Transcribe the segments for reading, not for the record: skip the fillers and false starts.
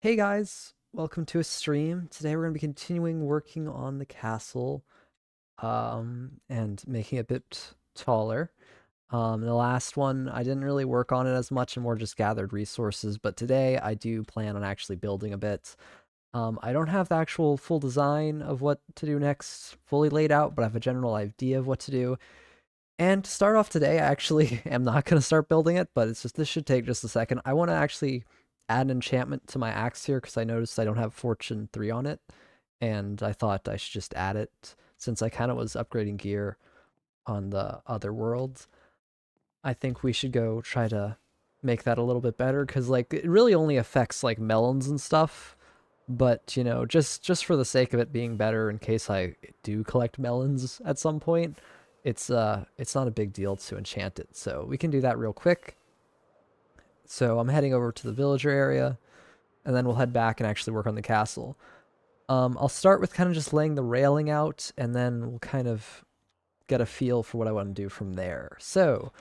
Hey guys, welcome to a stream. Today we're going to be continuing working on the castle and making it a bit taller. The last one, I didn't really work on it as much and more just gathered resources, but today I do plan on actually building a bit. I don't have the actual full design of what to do next fully laid out, but I have a general idea of what to do. And to start off today, I actually am not going to start building it, but this should take just a second. I want to actually add an enchantment to my axe here because I noticed I don't have Fortune 3 on it, and I thought I should just add it since I kind of was upgrading gear on the other worlds. I think we should go try to make that a little bit better because like it really only affects like melons and stuff, but just for the sake of it being better in case I do collect melons at some point, it's not a big deal to enchant it. So we can do that real quick. So I'm heading over to the villager area and then we'll head back and actually work on the castle. I'll start with kind of just laying the railing out and then we'll kind of get a feel for what I want to do from there. So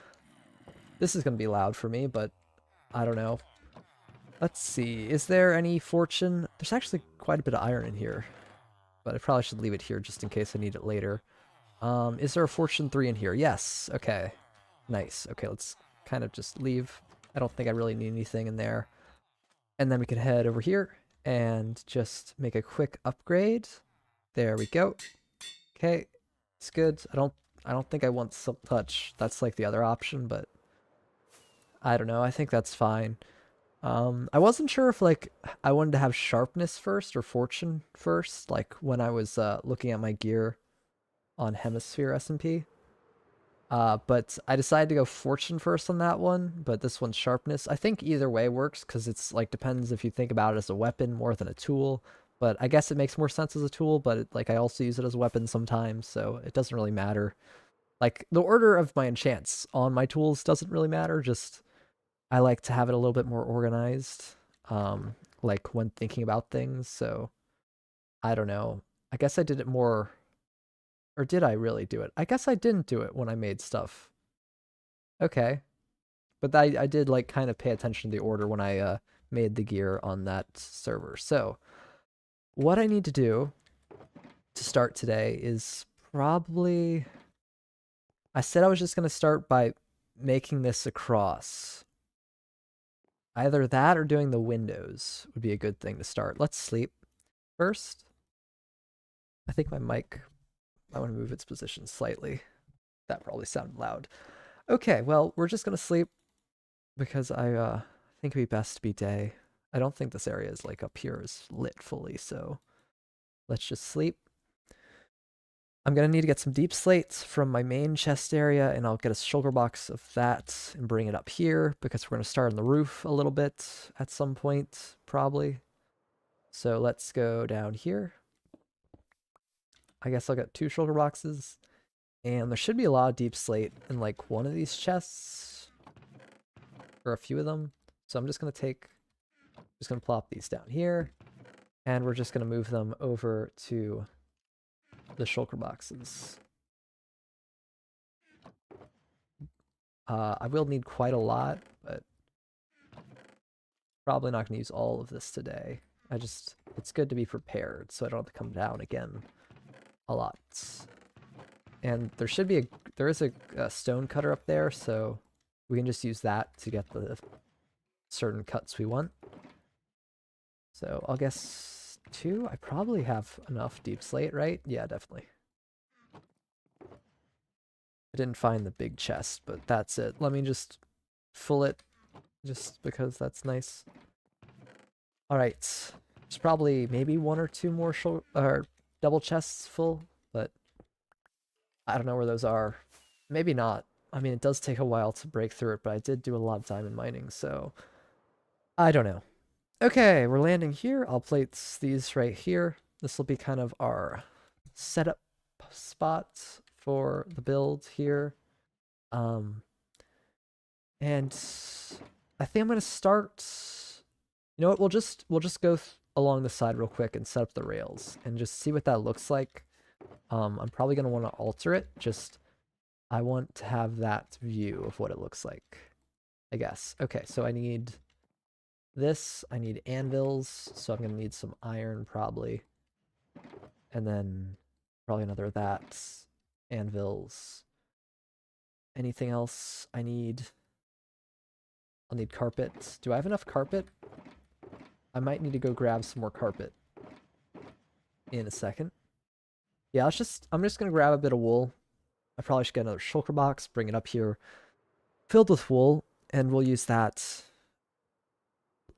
this is going to be loud for me, but I don't know. Let's see. Is there any fortune? There's actually quite a bit of iron in here, but I probably should leave it here just in case I need it later. Is there a fortune 3 in here? Yes. Okay. Nice. Okay, let's kind of just leave. I don't think I really need anything in there. And then we can head over here and just make a quick upgrade. There we go. Okay. It's good. I don't think I want silk touch. That's like the other option, but I don't know. I think that's fine. I wasn't sure if like I wanted to have sharpness first or fortune first, like when I was looking at my gear on Hemisphere SMP. But I decided to go fortune first on that one, but this one's sharpness. I think either way works because it's like depends if you think about it as a weapon more than a tool. But I guess it makes more sense as a tool, but like I also use it as a weapon sometimes, so it doesn't really matter. Like the order of my enchants on my tools doesn't really matter, just I like to have it a little bit more organized, like when thinking about things. So I don't know. I guess I did it more, or did I really do it? I guess I didn't do it when I made stuff. Okay, but I did like kind of pay attention to the order when I made the gear on that server. So what I need to do to start today is probably I said I was just gonna start by making this across. Either that or doing the windows would be a good thing to start. Let's sleep first. I think my mic, I want to move its position slightly. That probably sounded loud. Okay, well, we're just gonna sleep because I think it'd be best to be day. I don't think this area is like up here is lit fully, so let's just sleep. I'm gonna need to get some deep slates from my main chest area, and I'll get a shulker box of that and bring it up here because we're gonna start on the roof a little bit at some point, probably. So let's go down here. I guess I'll get 2 shulker boxes, and there should be a lot of deep slate in like one of these chests, or a few of them. So I'm just gonna plop these down here, and we're just gonna move them over to the shulker boxes. I will need quite a lot, but probably not going to use all of this today. It's good to be prepared so I don't have to come down again a lot. And there is a stone cutter up there, so we can just use that to get the certain cuts we want. So I'll guess 2. I probably have enough deep slate, right? Yeah, definitely. I didn't find the big chest, but that's it. Let me just fill it just because that's nice. All right. There's probably maybe 1 or 2 more or double chests full, but I don't know where those are. Maybe not. I mean, it does take a while to break through it, but I did do a lot of diamond mining, so I don't know. Okay, we're landing here. I'll place these right here. This will be kind of our setup spot for the build here. And I think I'm gonna start. You know what? We'll just go along the side real quick and set up the rails and just see what that looks like. I'm probably gonna want to alter it. Just I want to have that view of what it looks like, I guess. Okay, so I need this, I need anvils, so I'm going to need some iron probably. And then probably another of that. Anvils. Anything else I need? I'll need carpet. Do I have enough carpet? I might need to go grab some more carpet in a second. Yeah, I'm just gonna grab a bit of wool. I probably should get another shulker box, bring it up here, filled with wool, and we'll use that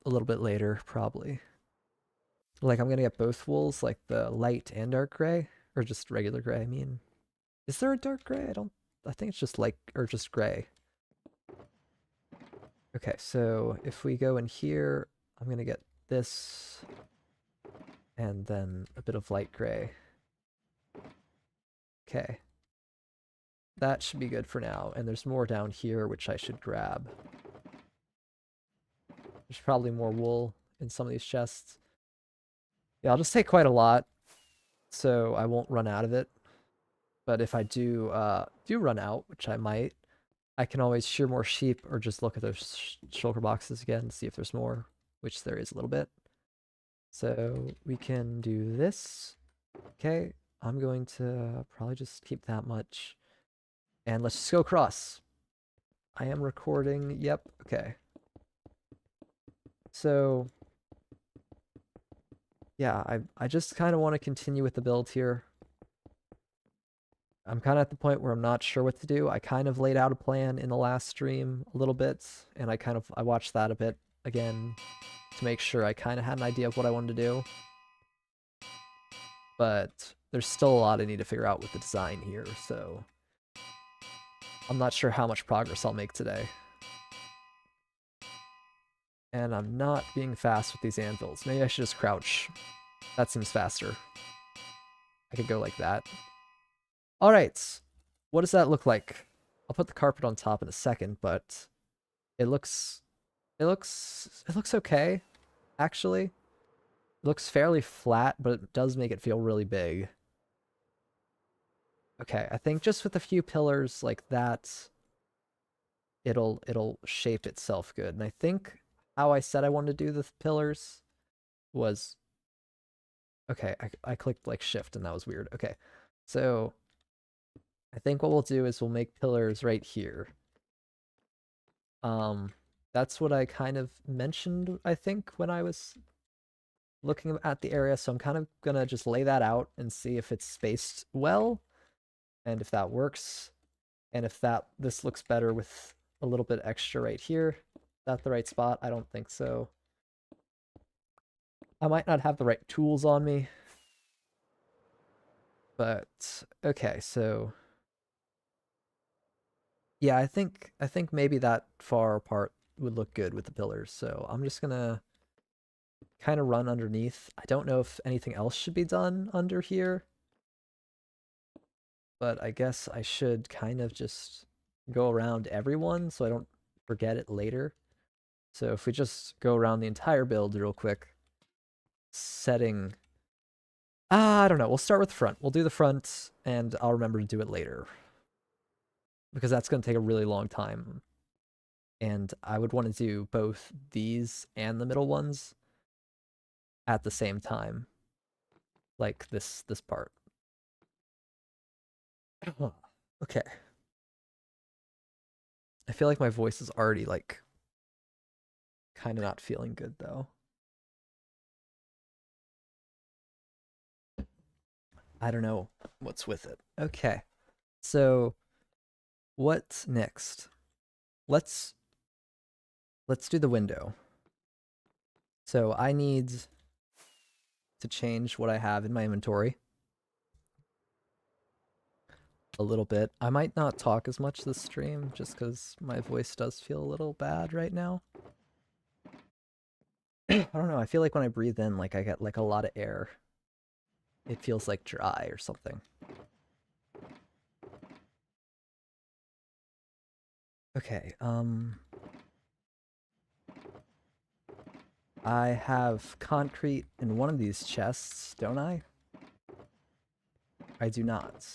a little bit later, probably. Like, I'm gonna get both wools, like the light and dark gray, or just regular gray, I mean. Is there a dark gray? I think it's just like, or just gray. Okay, so if we go in here, I'm gonna get this, and then a bit of light gray. Okay. That should be good for now, and there's more down here which I should grab. There's probably more wool in some of these chests. Yeah, I'll just take quite a lot, so I won't run out of it. But if I do run out, which I might, I can always shear more sheep or just look at those shulker boxes again and see if there's more, which there is a little bit. So we can do this. Okay, I'm going to probably just keep that much. And let's just go across. I am recording. Yep, okay. So, yeah, I just kind of want to continue with the build here. I'm kind of at the point where I'm not sure what to do. I kind of laid out a plan in the last stream a little bit, and I watched that a bit again to make sure I kind of had an idea of what I wanted to do. But there's still a lot I need to figure out with the design here, so I'm not sure how much progress I'll make today. And I'm not being fast with these anvils. Maybe I should just crouch. That seems faster. I could go like that. All right, what does that look like? I'll put the carpet on top in a second, but it looks okay, actually. It looks fairly flat, but it does make it feel really big. Okay, I think just with a few pillars like that, it'll shape itself good. And I think how I said I wanted to do the pillars was okay, I clicked like shift and that was weird. Okay. So I think what we'll do is we'll make pillars right here. That's what I kind of mentioned, I think, when I was looking at the area. So I'm kind of gonna just lay that out and see if it's spaced well and if that works. And if this looks better with a little bit extra right here. Is that the right spot? I don't think so. I might not have the right tools on me. But okay, so yeah, I think maybe that far apart would look good with the pillars. So I'm just gonna kind of run underneath. I don't know if anything else should be done under here, but I guess I should kind of just go around everyone so I don't forget it later. So if we just go around the entire build real quick, setting, I don't know, we'll start with the front. We'll do the front and I'll remember to do it later because that's going to take a really long time. And I would want to do both these and the middle ones at the same time, like this part. Okay. I feel like my voice is already like kind of not feeling good though. I don't know what's with it. Okay. So what's next? Let's do the window. So I need to change what I have in my inventory a little bit. I might not talk as much this stream just because my voice does feel a little bad right now. I don't know, I feel like when I breathe in, like I get like a lot of air. It feels like dry or something. Okay, I have concrete in one of these chests, don't I? I do not.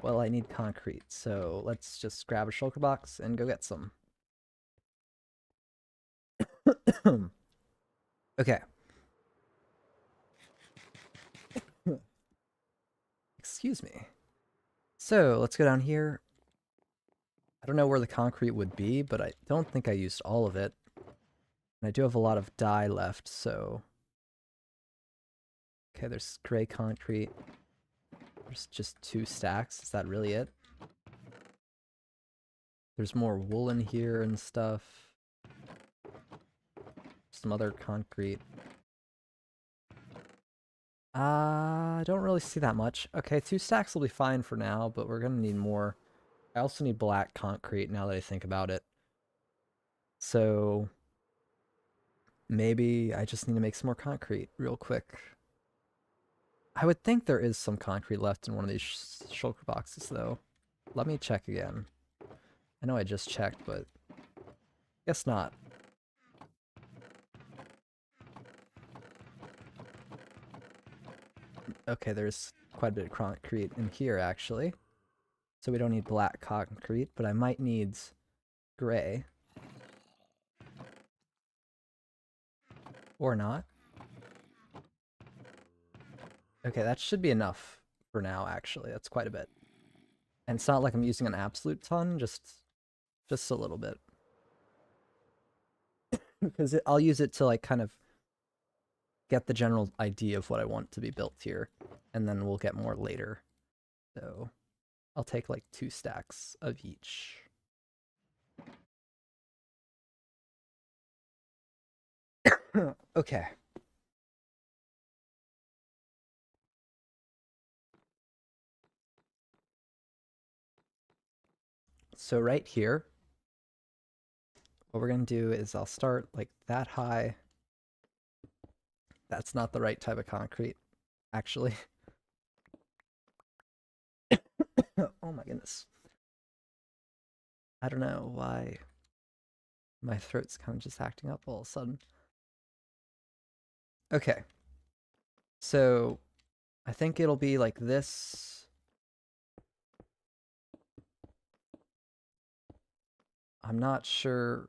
Well, I need concrete, so let's just grab a shulker box and go get some. Okay. Excuse me. So let's go down here. I don't know where the concrete would be, but I don't think I used all of it. And I do have a lot of dye left, so... Okay, there's gray concrete. There's just 2 stacks. Is that really it? There's more wool in here and stuff. Some other concrete. I don't really see that much. Okay, 2 stacks will be fine for now, but we're gonna need more. I also need black concrete now that I think about it. So maybe I just need to make some more concrete real quick. I would think there is some concrete left in one of these shulker boxes, though. Let me check again. I know I just checked, but guess not. Okay, there's quite a bit of concrete in here, actually. So we don't need black concrete, but I might need gray. Or not. Okay, that should be enough for now, actually. That's quite a bit. And it's not like I'm using an absolute ton, just a little bit. Because I'll use it to like kind of get the general idea of what I want to be built here, and then we'll get more later. So I'll take like 2 stacks of each. Okay. So right here, what we're going to do is I'll start like that high. That's not the right type of concrete, actually. Oh my goodness. I don't know why my throat's kind of just acting up all of a sudden. Okay. So I think it'll be like this. I'm not sure.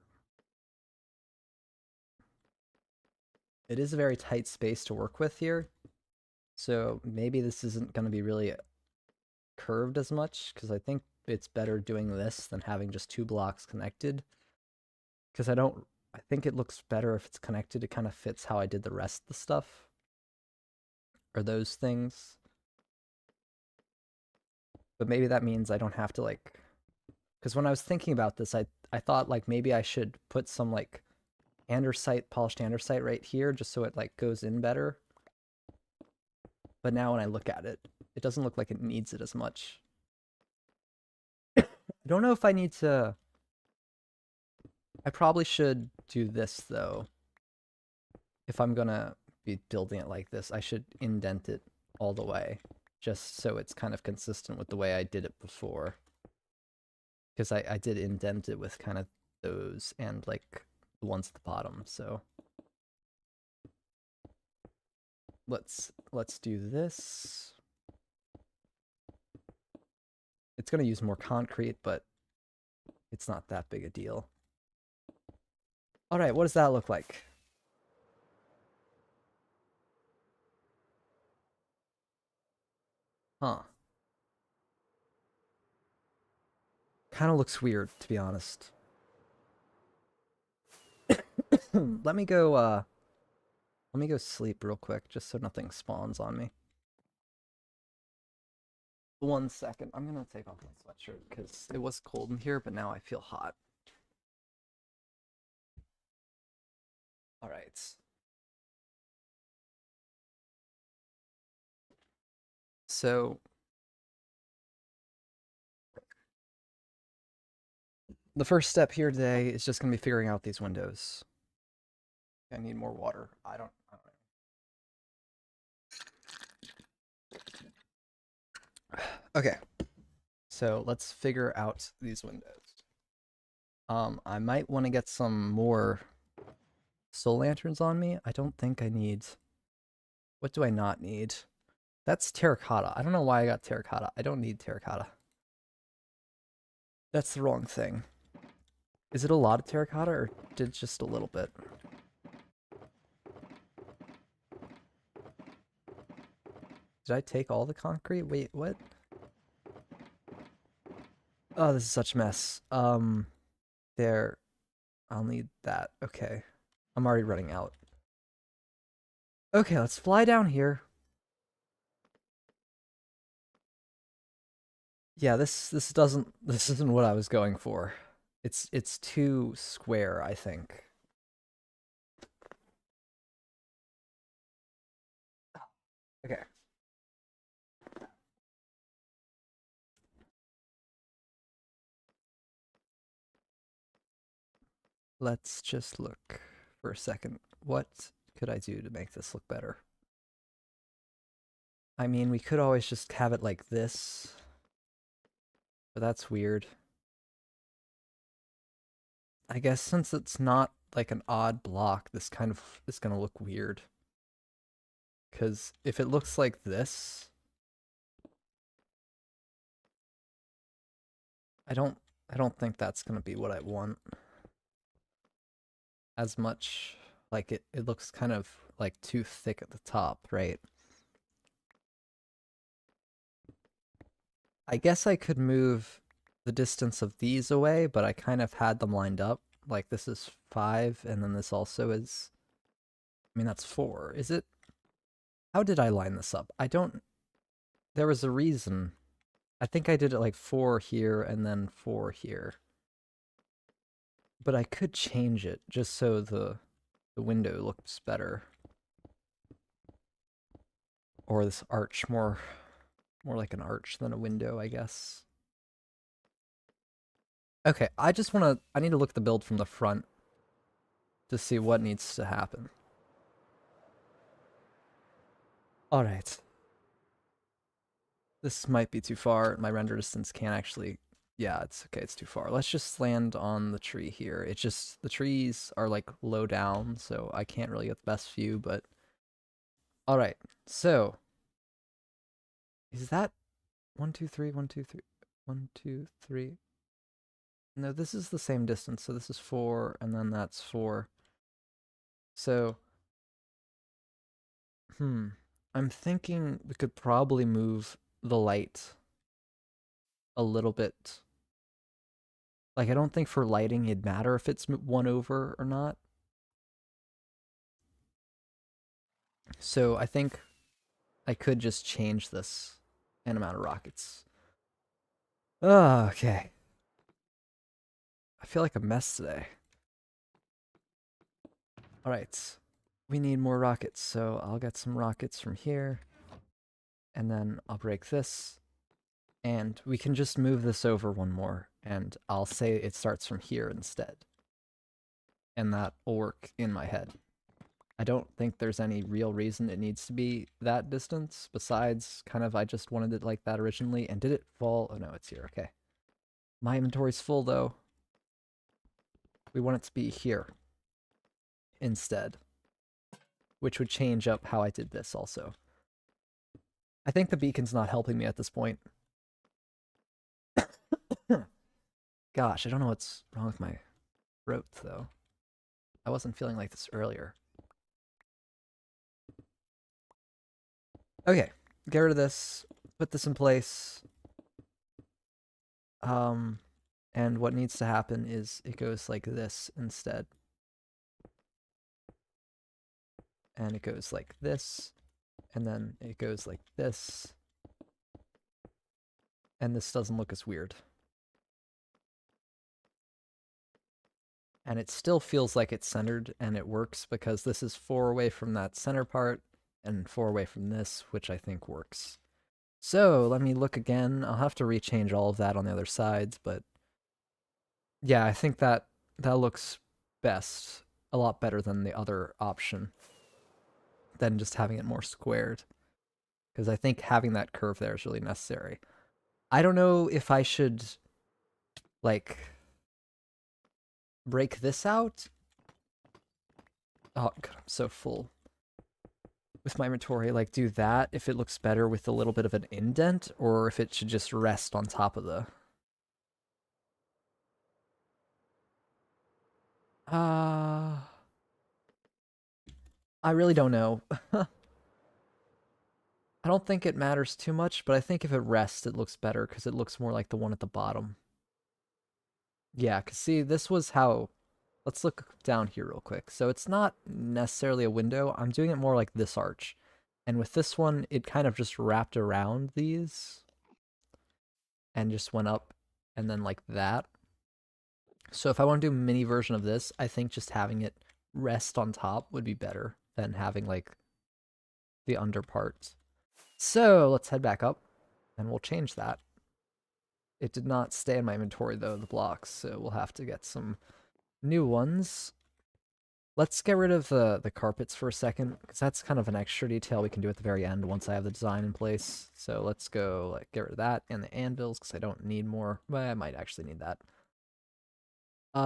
It is a very tight space to work with here. So maybe this isn't going to be really curved as much, because I think it's better doing this than having just 2 blocks connected. Because I think it looks better if it's connected. It kind of fits how I did the rest of the stuff. Or those things. But maybe that means I don't have to like... Because when I was thinking about this, I thought like maybe I should put some like andesite, polished andesite right here, just so it like goes in better. But now when I look at it, it doesn't look like it needs it as much. I don't know if I need to... I probably should do this, though. If I'm gonna be building it like this, I should indent it all the way, just so it's kind of consistent with the way I did it before. Because I did indent it with kind of those and, like, the ones at the bottom, so... Let's do this. It's gonna use more concrete, but it's not that big a deal. Alright, what does that look like? Huh. Kind of looks weird, to be honest. Let me go sleep real quick, just so nothing spawns on me. 1 second. I'm gonna take off my sweatshirt, because it was cold in here, but now I feel hot. Alright. So... the first step here today is just gonna be figuring out these windows. I need more water. I don't know. Okay. So let's figure out these windows. I might want to get some more soul lanterns on me. I don't think I need... What do I not need? That's terracotta. I don't know why I got terracotta. I don't need terracotta. That's the wrong thing. Is it a lot of terracotta, or did just a little bit? Did I take all the concrete? Wait, what? Oh, this is such a mess. There. I'll need that. Okay. I'm already running out. Okay, let's fly down here. Yeah, this isn't what I was going for. It's too square, I think. Okay. Let's just look for a second. What could I do to make this look better? I mean, we could always just have it like this, but that's weird. I guess since it's not like an odd block, this kind of is gonna look weird. Because if it looks like this, I don't think that's gonna be what I want as much. Like it looks kind of like too thick at the top, right? I guess I could move the distance of these away, but I kind of had them lined up. Like this is 5, and then this also is, I mean, that's 4. Is it? How did I line this up? I don't, there was a reason. I think I did it like 4 here and then 4 here. But I could change it just so the window looks better. Or this arch more like an arch than a window, I guess. Okay, I need to look at the build from the front to see what needs to happen. Alright. This might be too far. My render distance can't actually... Yeah, it's okay, it's too far. Let's just land on the tree here. It's just, the trees are like low down, so I can't really get the best view, but... Alright, so... Is that 1, 2, 3, 1, 2, 3, 1, 2, 3? No, this is the same distance, so this is 4, and then that's 4. So... I'm thinking we could probably move the light a little bit. Like, I don't think for lighting it'd matter if it's 1 over or not. So I think I could just change this and amount of rockets. Oh, okay. I feel like a mess today. Alright. We need more rockets, so I'll get some rockets from here. And then I'll break this. And we can just move this over 1 more. And I'll say it starts from here instead. And that will work in my head. I don't think there's any real reason it needs to be that distance, besides kind of I just wanted it like that originally. And did it fall? Oh no, it's here, okay. My inventory's full though. We want it to be here instead, which would change up how I did this also. I think the beacon's not helping me at this point. Gosh, I don't know what's wrong with my throat though. I wasn't feeling like this earlier. Okay, get rid of this, put this in place. And what needs to happen is it goes like this instead. And it goes like this, and then it goes like this. And this doesn't look as weird. And it still feels like it's centered, and it works because this is 4 away from that center part, and 4 away from this, which I think works. So, let me look again. I'll have to rechange all of that on the other sides, but... Yeah, I think that looks best. A lot better than the other option. Than just having it more squared. Because I think having that curve there is really necessary. I don't know if I should, like, break this out. Oh, God, I'm so full. With my inventory, like, do that if it looks better with a little bit of an indent, or if it should just rest on top of the... I really don't know. I don't think it matters too much, but I think if it rests, it looks better because it looks more like the one at the bottom. Yeah, because see, this was how... Let's look down here real quick. So it's not necessarily a window. I'm doing it more like this arch. And with this one, it kind of just wrapped around these and just went up and then like that. So if I want to do a mini version of this, I think just having it rest on top would be better than having like the under part. So let's head back up and we'll change that. It did not stay in my inventory though, the blocks, so we'll have to get some new ones. Let's get rid of the carpets for a second, because that's kind of an extra detail we can do at the very end once I have the design in place. So let's go like get rid of that and the anvils, because I don't need more. Well, I might actually need that.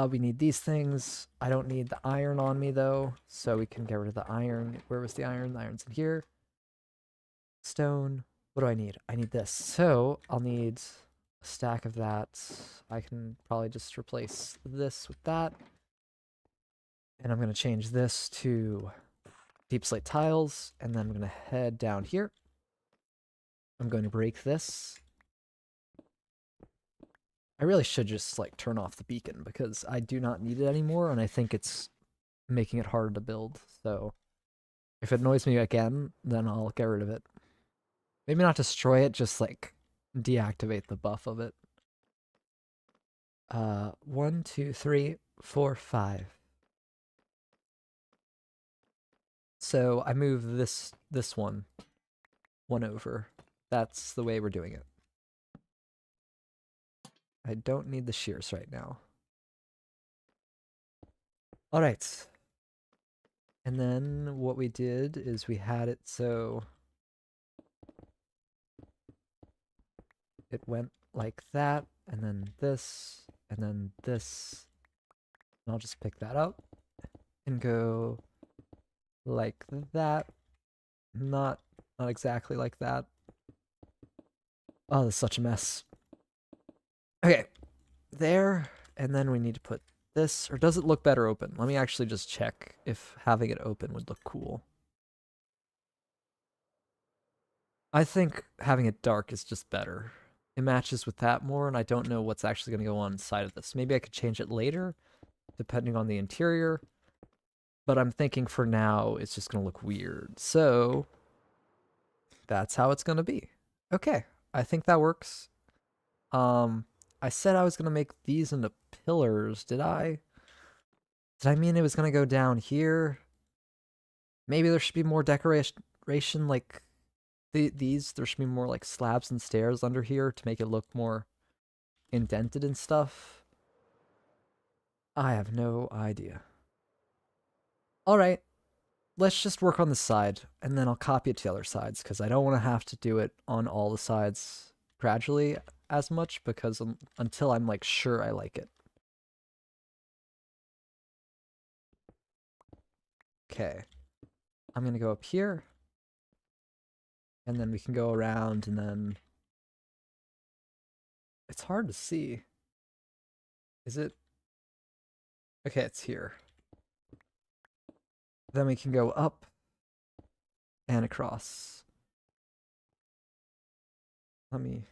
We need these things. I don't need the iron on me though, so we can get rid of the iron. Where was the iron? The iron's in here. Stone. What do I need? I need this. So I'll need a stack of that. I can probably just replace this with that. And I'm going to change this to deep slate tiles, and then I'm going to head down here. I'm going to break this. I really should just like turn off the beacon because I do not need it anymore, and I think it's making it harder to build. So if it annoys me again, then I'll get rid of it. Maybe not destroy it, just like deactivate the buff of it. 1, 2, 3, 4, 5. So I move this one over. That's the way we're doing it. I don't need the shears right now. All right. And then what we did is we had it so it went like that, and then this, and then this. And I'll just pick that up and go like that. Not exactly like that. Oh, this is such a mess. Okay, there, and then we need to put this, or does it look better open? Let me actually just check if having it open would look cool. I think having it dark is just better. It matches with that more, and I don't know what's actually going to go on inside of this. Maybe I could change it later, depending on the interior, but I'm thinking for now it's just going to look weird. So that's how it's going to be. Okay, I think that works. I said I was going to make these into pillars, did I? Did I mean it was going to go down here? Maybe there should be more decoration like these. There should be more like slabs and stairs under here to make it look more indented and stuff. I have no idea. All right, let's just work on the side, and then I'll copy it to the other sides, because I don't want to have to do it on all the sides gradually as much, because until I'm like sure I like it. Okay, I'm gonna go up here, and then we can go around, and then it's hard to see. Is it? Okay, it's here. Then we can go up and across. Let me...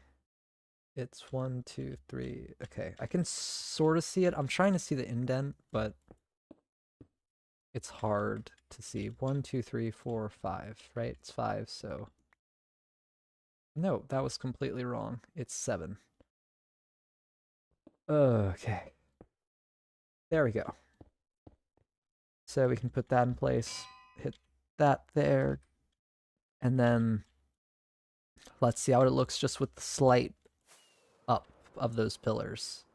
It's 1, 2, 3. Okay, I can sort of see it. I'm trying to see the indent, but it's hard to see. 1, 2, 3, 4, 5, right? It's 5, so... No, that was completely wrong. It's 7. Okay. There we go. So we can put that in place, hit that there, and then let's see how it looks just with the slight up of those pillars.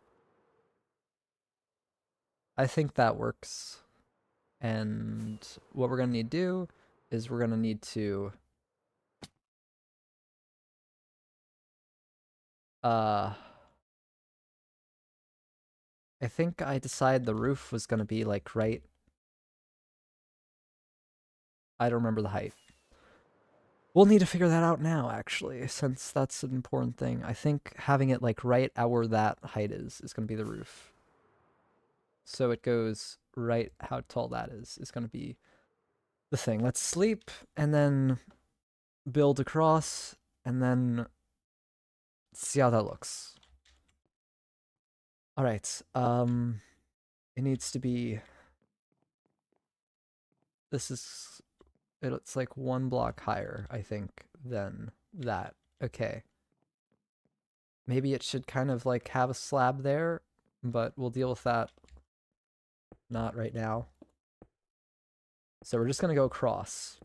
I think that works. And what we're going to need to do is we're going to need to I think I decided the roof was going to be like right. I don't remember the height. We'll need to figure that out now, actually, since that's an important thing. I think having it like right at where that height is going to be the roof. So it goes right how tall that is going to be the thing. Let's sleep, and then build across, and then see how that looks. All right. It needs to be. It's like 1 block higher, I think, than that. Okay. Maybe it should kind of like have a slab there, but we'll deal with that. Not right now. So we're just gonna go across.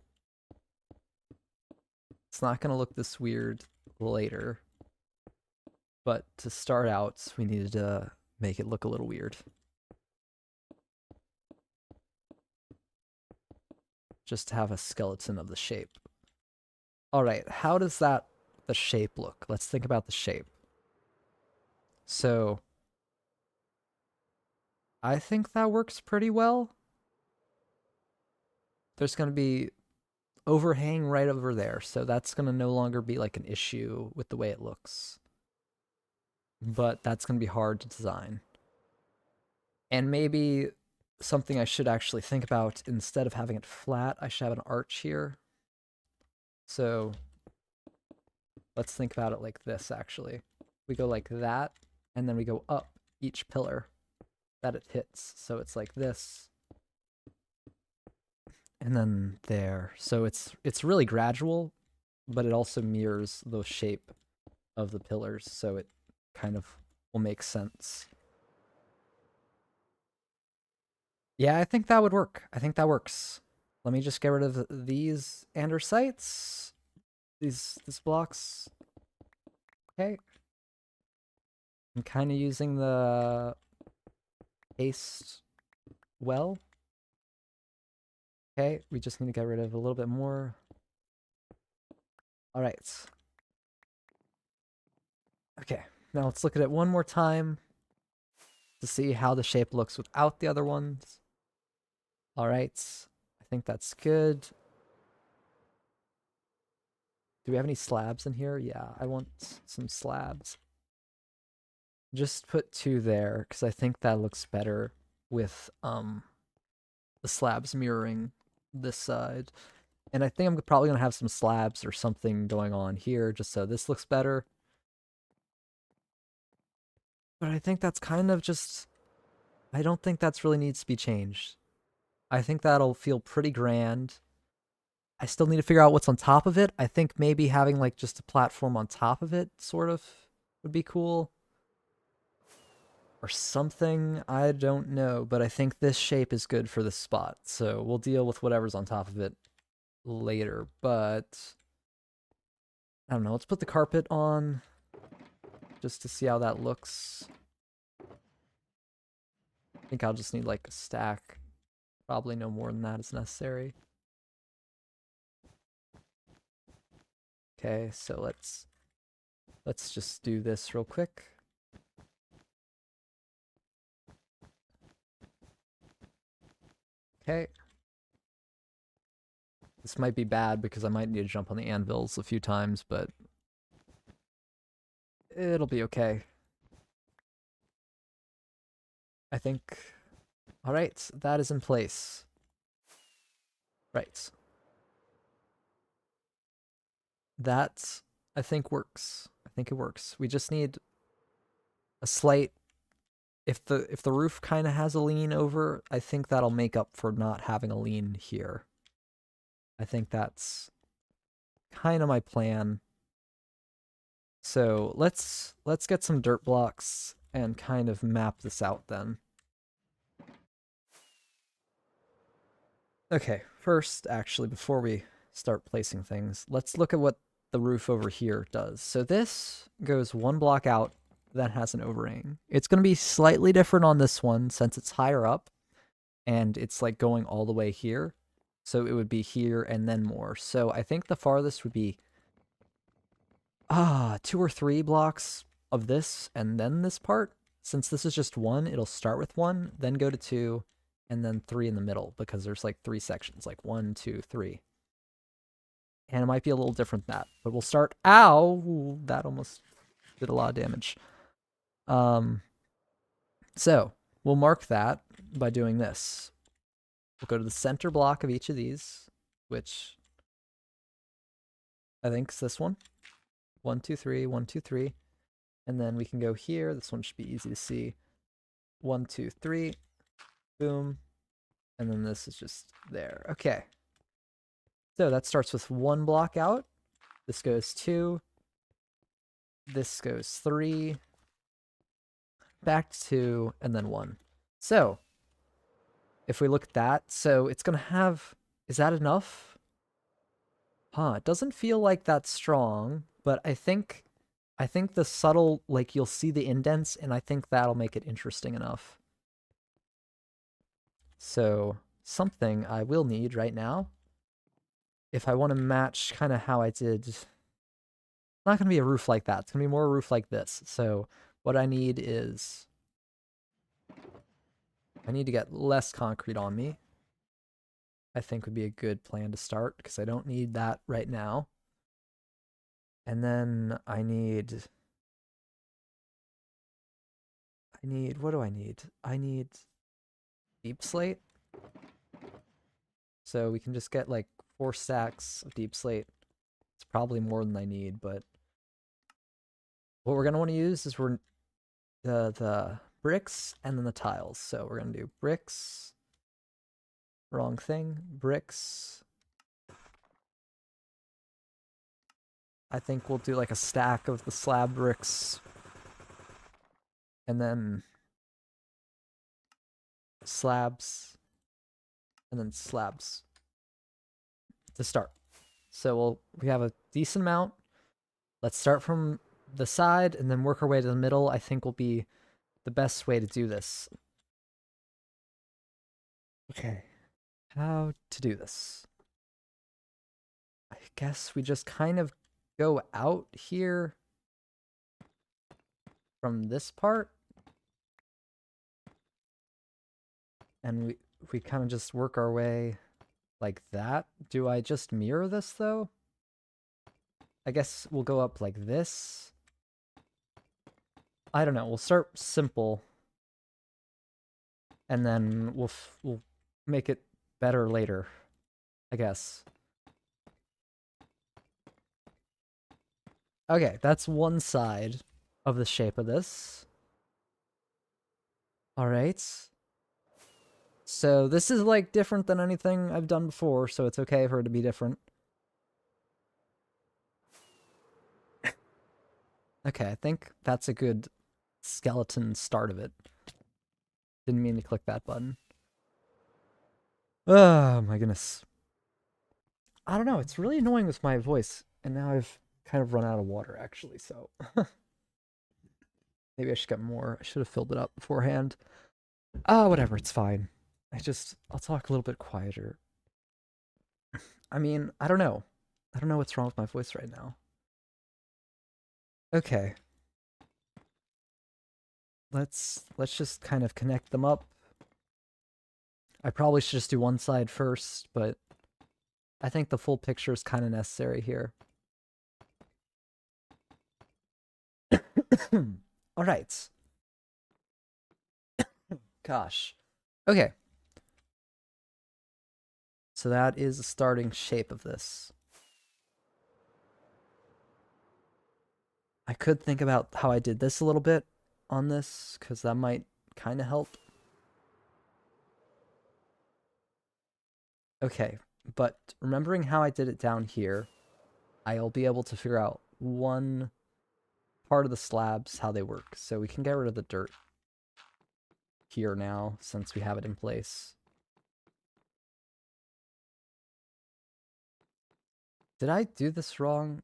It's not gonna look this weird later. But to start out, we needed to make it look a little weird. Just to have a skeleton of the shape. All right, how does the shape look? Let's think about the shape. So I think that works pretty well. There's going to be overhang right over there, so that's going to no longer be like an issue with the way it looks. But that's going to be hard to design. And maybe something I should actually think about, instead of having it flat, I should have an arch here. So let's think about it like this, actually. We go like that, and then we go up each pillar that it hits. So it's like this, and then there. So it's really gradual, but it also mirrors the shape of the pillars, so it kind of will make sense. Yeah, I think that would work. I think that works. Let me just get rid of these andesites. These blocks. Okay. I'm kind of using the paste well. Okay, we just need to get rid of a little bit more. All right. Okay, now let's look at it one more time to see how the shape looks without the other ones. All right, I think that's good. Do we have any slabs in here? Yeah, I want some slabs. Just put 2 there, because I think that looks better with the slabs mirroring this side. And I think I'm probably going to have some slabs or something going on here, just so this looks better. But I think that's kind of just... I don't think that's really needs to be changed. I think that'll feel pretty grand. I still need to figure out what's on top of it. I think maybe having like just a platform on top of it sort of would be cool. Or something, I don't know, but I think this shape is good for this spot. So we'll deal with whatever's on top of it later, but I don't know. Let's put the carpet on just to see how that looks. I think I'll just need like a stack. Probably no more than that is necessary. Okay, so let's just do this real quick. Okay. This might be bad because I might need to jump on the anvils a few times, but it'll be okay. I think... Alright, that is in place. Right. That, I think, works. I think it works. We just need a slight... If the roof kind of has a lean over, I think that'll make up for not having a lean here. I think that's kind of my plan. So let's get some dirt blocks and kind of map this out then. Okay, first, actually, before we start placing things, let's look at what the roof over here does. So this goes 1 block out, that has an overhang. It's going to be slightly different on this one since it's higher up, and it's like going all the way here. So it would be here and then more. So I think the farthest would be 2 or 3 blocks of this and then this part. Since this is just 1, it'll start with 1, then go to 2, and then 3 in the middle, because there's like 3 sections, like 1, 2, 3. And it might be a little different than that, but we'll start... Ow! That almost did a lot of damage. So we'll mark that by doing this. We'll go to the center block of each of these, which I think it's this one. 1, 2, 3, 1, 2, 3. And then we can go here. This one should be easy to see. 1, 2, 3. Boom. And then this is just there. Okay. So that starts with 1 block out. This goes 2. This goes 3. Back to 2, and then 1. So, if we look at that, so it's going to have... Is that enough? Huh, it doesn't feel like that's strong, but I think the subtle, like, you'll see the indents, and I think that'll make it interesting enough. So, something I will need right now, if I want to match kind of how I did... It's not going to be a roof like that. It's going to be more a roof like this. So, what I need is... I need to get less concrete on me. I think would be a good plan to start, because I don't need that right now. And then I need, what do I need? I need deep slate. So we can just get like 4 stacks of deep slate. It's probably more than I need, but what we're gonna want to use is the bricks and then the tiles. So we're gonna do bricks. Wrong thing. Bricks. I think we'll do like a stack of the slab bricks. And then slabs. And then slabs to start. So we have a decent amount. Let's start from the side and then work our way to the middle. I think will be the best way to do this. Okay. How to do this? I guess we just kind of go out here from this part. And we kind of just work our way like that. Do I just mirror this though? I guess we'll go up like this. I don't know. We'll start simple. And then we'll make it better later, I guess. Okay, that's one side of the shape of this. Alright. So this is like different than anything I've done before, so it's okay for it to be different. Okay, I think that's a good skeleton start of it. Didn't mean to click that button. Oh my goodness. I don't know, it's really annoying with my voice, and now I've kind of run out of water actually, so maybe I should get more. I should have filled it up beforehand. Whatever, it's fine. I'll talk a little bit quieter. I mean, I don't know. I don't know what's wrong with my voice right now. Okay. Let's just kind of connect them up. I probably should just do one side first, but I think the full picture is kind of necessary here. All right. Gosh. Okay. So that is the starting shape of this. I could think about how I did this a little bit on this, because that might kind of help. Okay, but remembering how I did it down here, I'll be able to figure out one part of the slabs, how they work. So we can get rid of the dirt here now, since we have it in place. Did I do this wrong?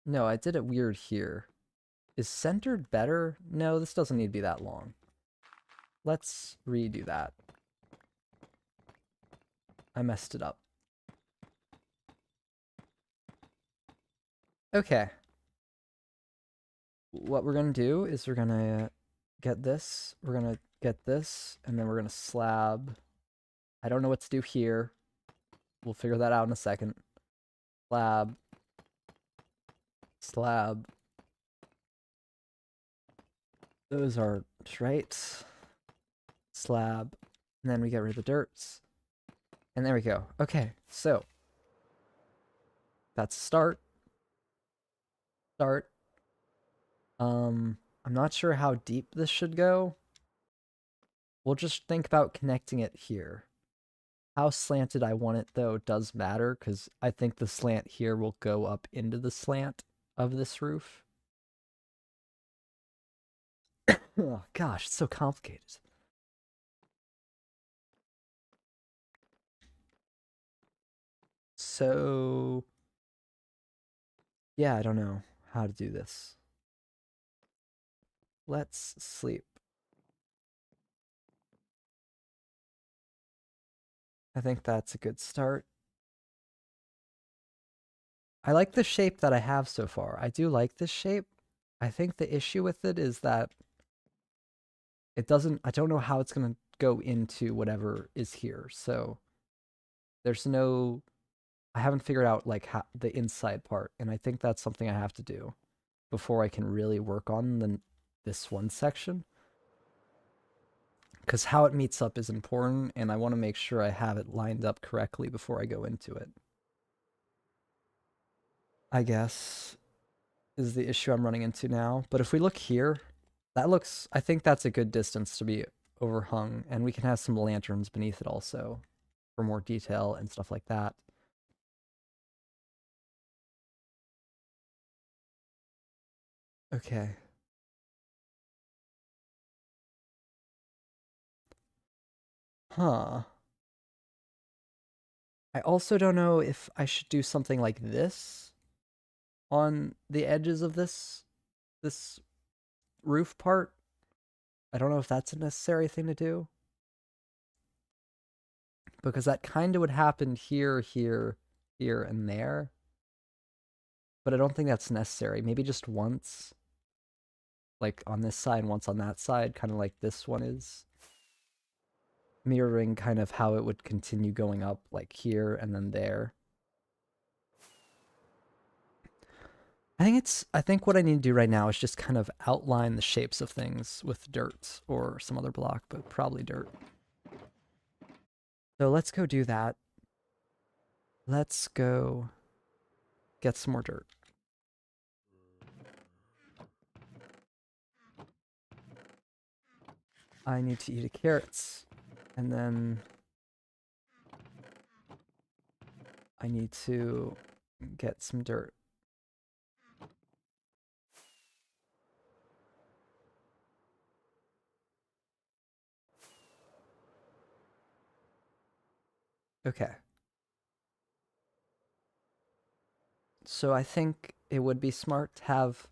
No, I did it weird here. Is centered better? No, this doesn't need to be that long. Let's redo that. I messed it up. Okay. What we're gonna do is we're gonna get this, we're gonna get this, and then we're gonna slab. I don't know what to do here. We'll figure that out in a second. Slab. Slab. Those are right. Slab. And then we get rid of the dirts. And there we go. Okay, so that's a start. start. I'm not sure how deep this should go. We'll just think about connecting it here. How slanted I want it, though, does matter, because I think the slant here will go up into the slant of this roof. Oh, gosh, it's so complicated. So, yeah, I don't know how to do this. Let's sleep. I think that's a good start. I like the shape that I have so far. I do like this shape. I think the issue with it is that it doesn't, I don't know how it's going to go into whatever is here. So there's no, I haven't figured out like how, the inside part. And I think that's something I have to do before I can really work on this one section. Because how it meets up is important, and I want to make sure I have it lined up correctly before I go into it. I guess is the issue I'm running into now. But if we look here, that looks, I think that's a good distance to be overhung, and we can have some lanterns beneath it also for more detail and stuff like that. Okay. Huh. I also don't know if I should do something like this on the edges of this roof part. I don't know if that's a necessary thing to do. Because that kind of would happen here, here, here, and there. But I don't think that's necessary. Maybe just once. Like on this side, once on that side, kind of like this one is. Mirroring kind of how it would continue going up, like here and then there. I think what I need to do right now is just kind of outline the shapes of things with dirt or some other block, but probably dirt. So let's go do that. Let's go get some more dirt. I need to eat a carrots, and then I need to get some dirt. Okay. So I think it would be smart to have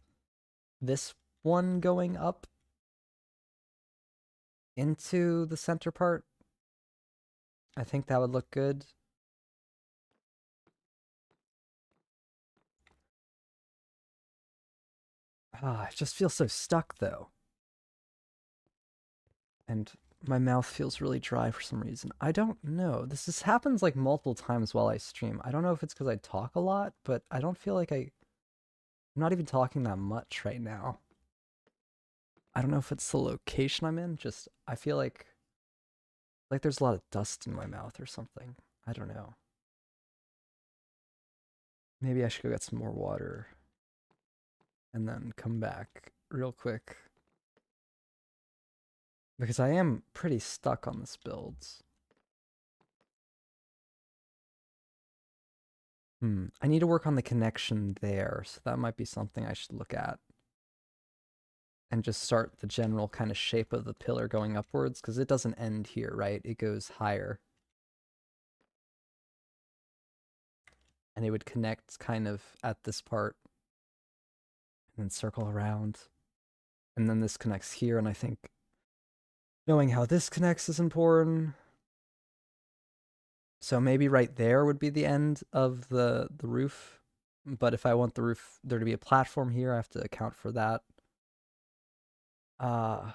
this one going up into the center part. I think that would look good. Ah, I just feel so stuck though. And my mouth feels really dry for some reason. I don't know. This happens like multiple times while I stream. I don't know if it's because I talk a lot, but I don't feel like I'm not even talking that much right now. I don't know if it's the location I'm in. Just I feel like there's a lot of dust in my mouth or something. I don't know. Maybe I should go get some more water and then come back real quick. Because I am pretty stuck on this build. I need to work on the connection there, so that might be something I should look at. And just start the general kind of shape of the pillar going upwards, because it doesn't end here, right? It goes higher. And it would connect kind of at this part, and then circle around. And then this connects here, and I think knowing how this connects is important. So maybe right there would be the end of the roof. But if I want the roof there to be a platform here, I have to account for that. Huh.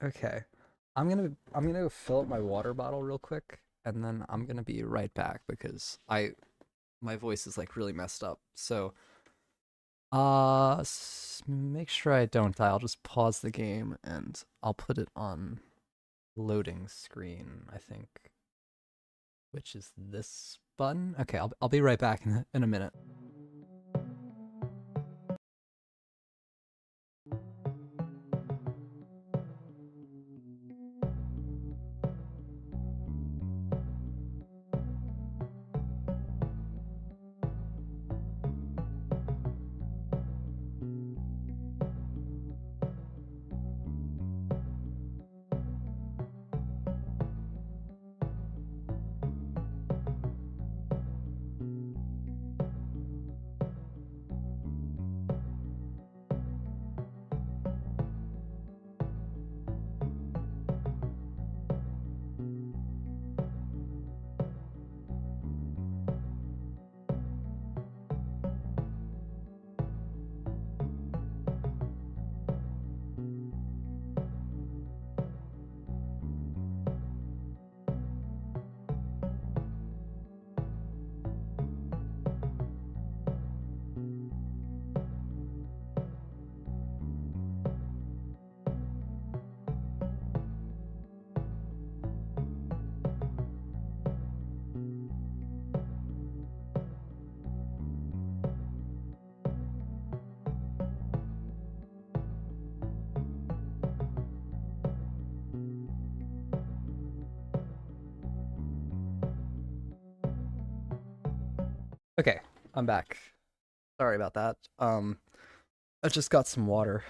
Okay. I'm gonna go fill up my water bottle real quick, and then I'm gonna be right back because my voice is like really messed up. So Make sure I don't die. I'll just pause the game and I'll put it on loading screen, I think, which is this button. Okay, I'll be right back in a minute. Okay, I'm back. Sorry about that. I just got some water.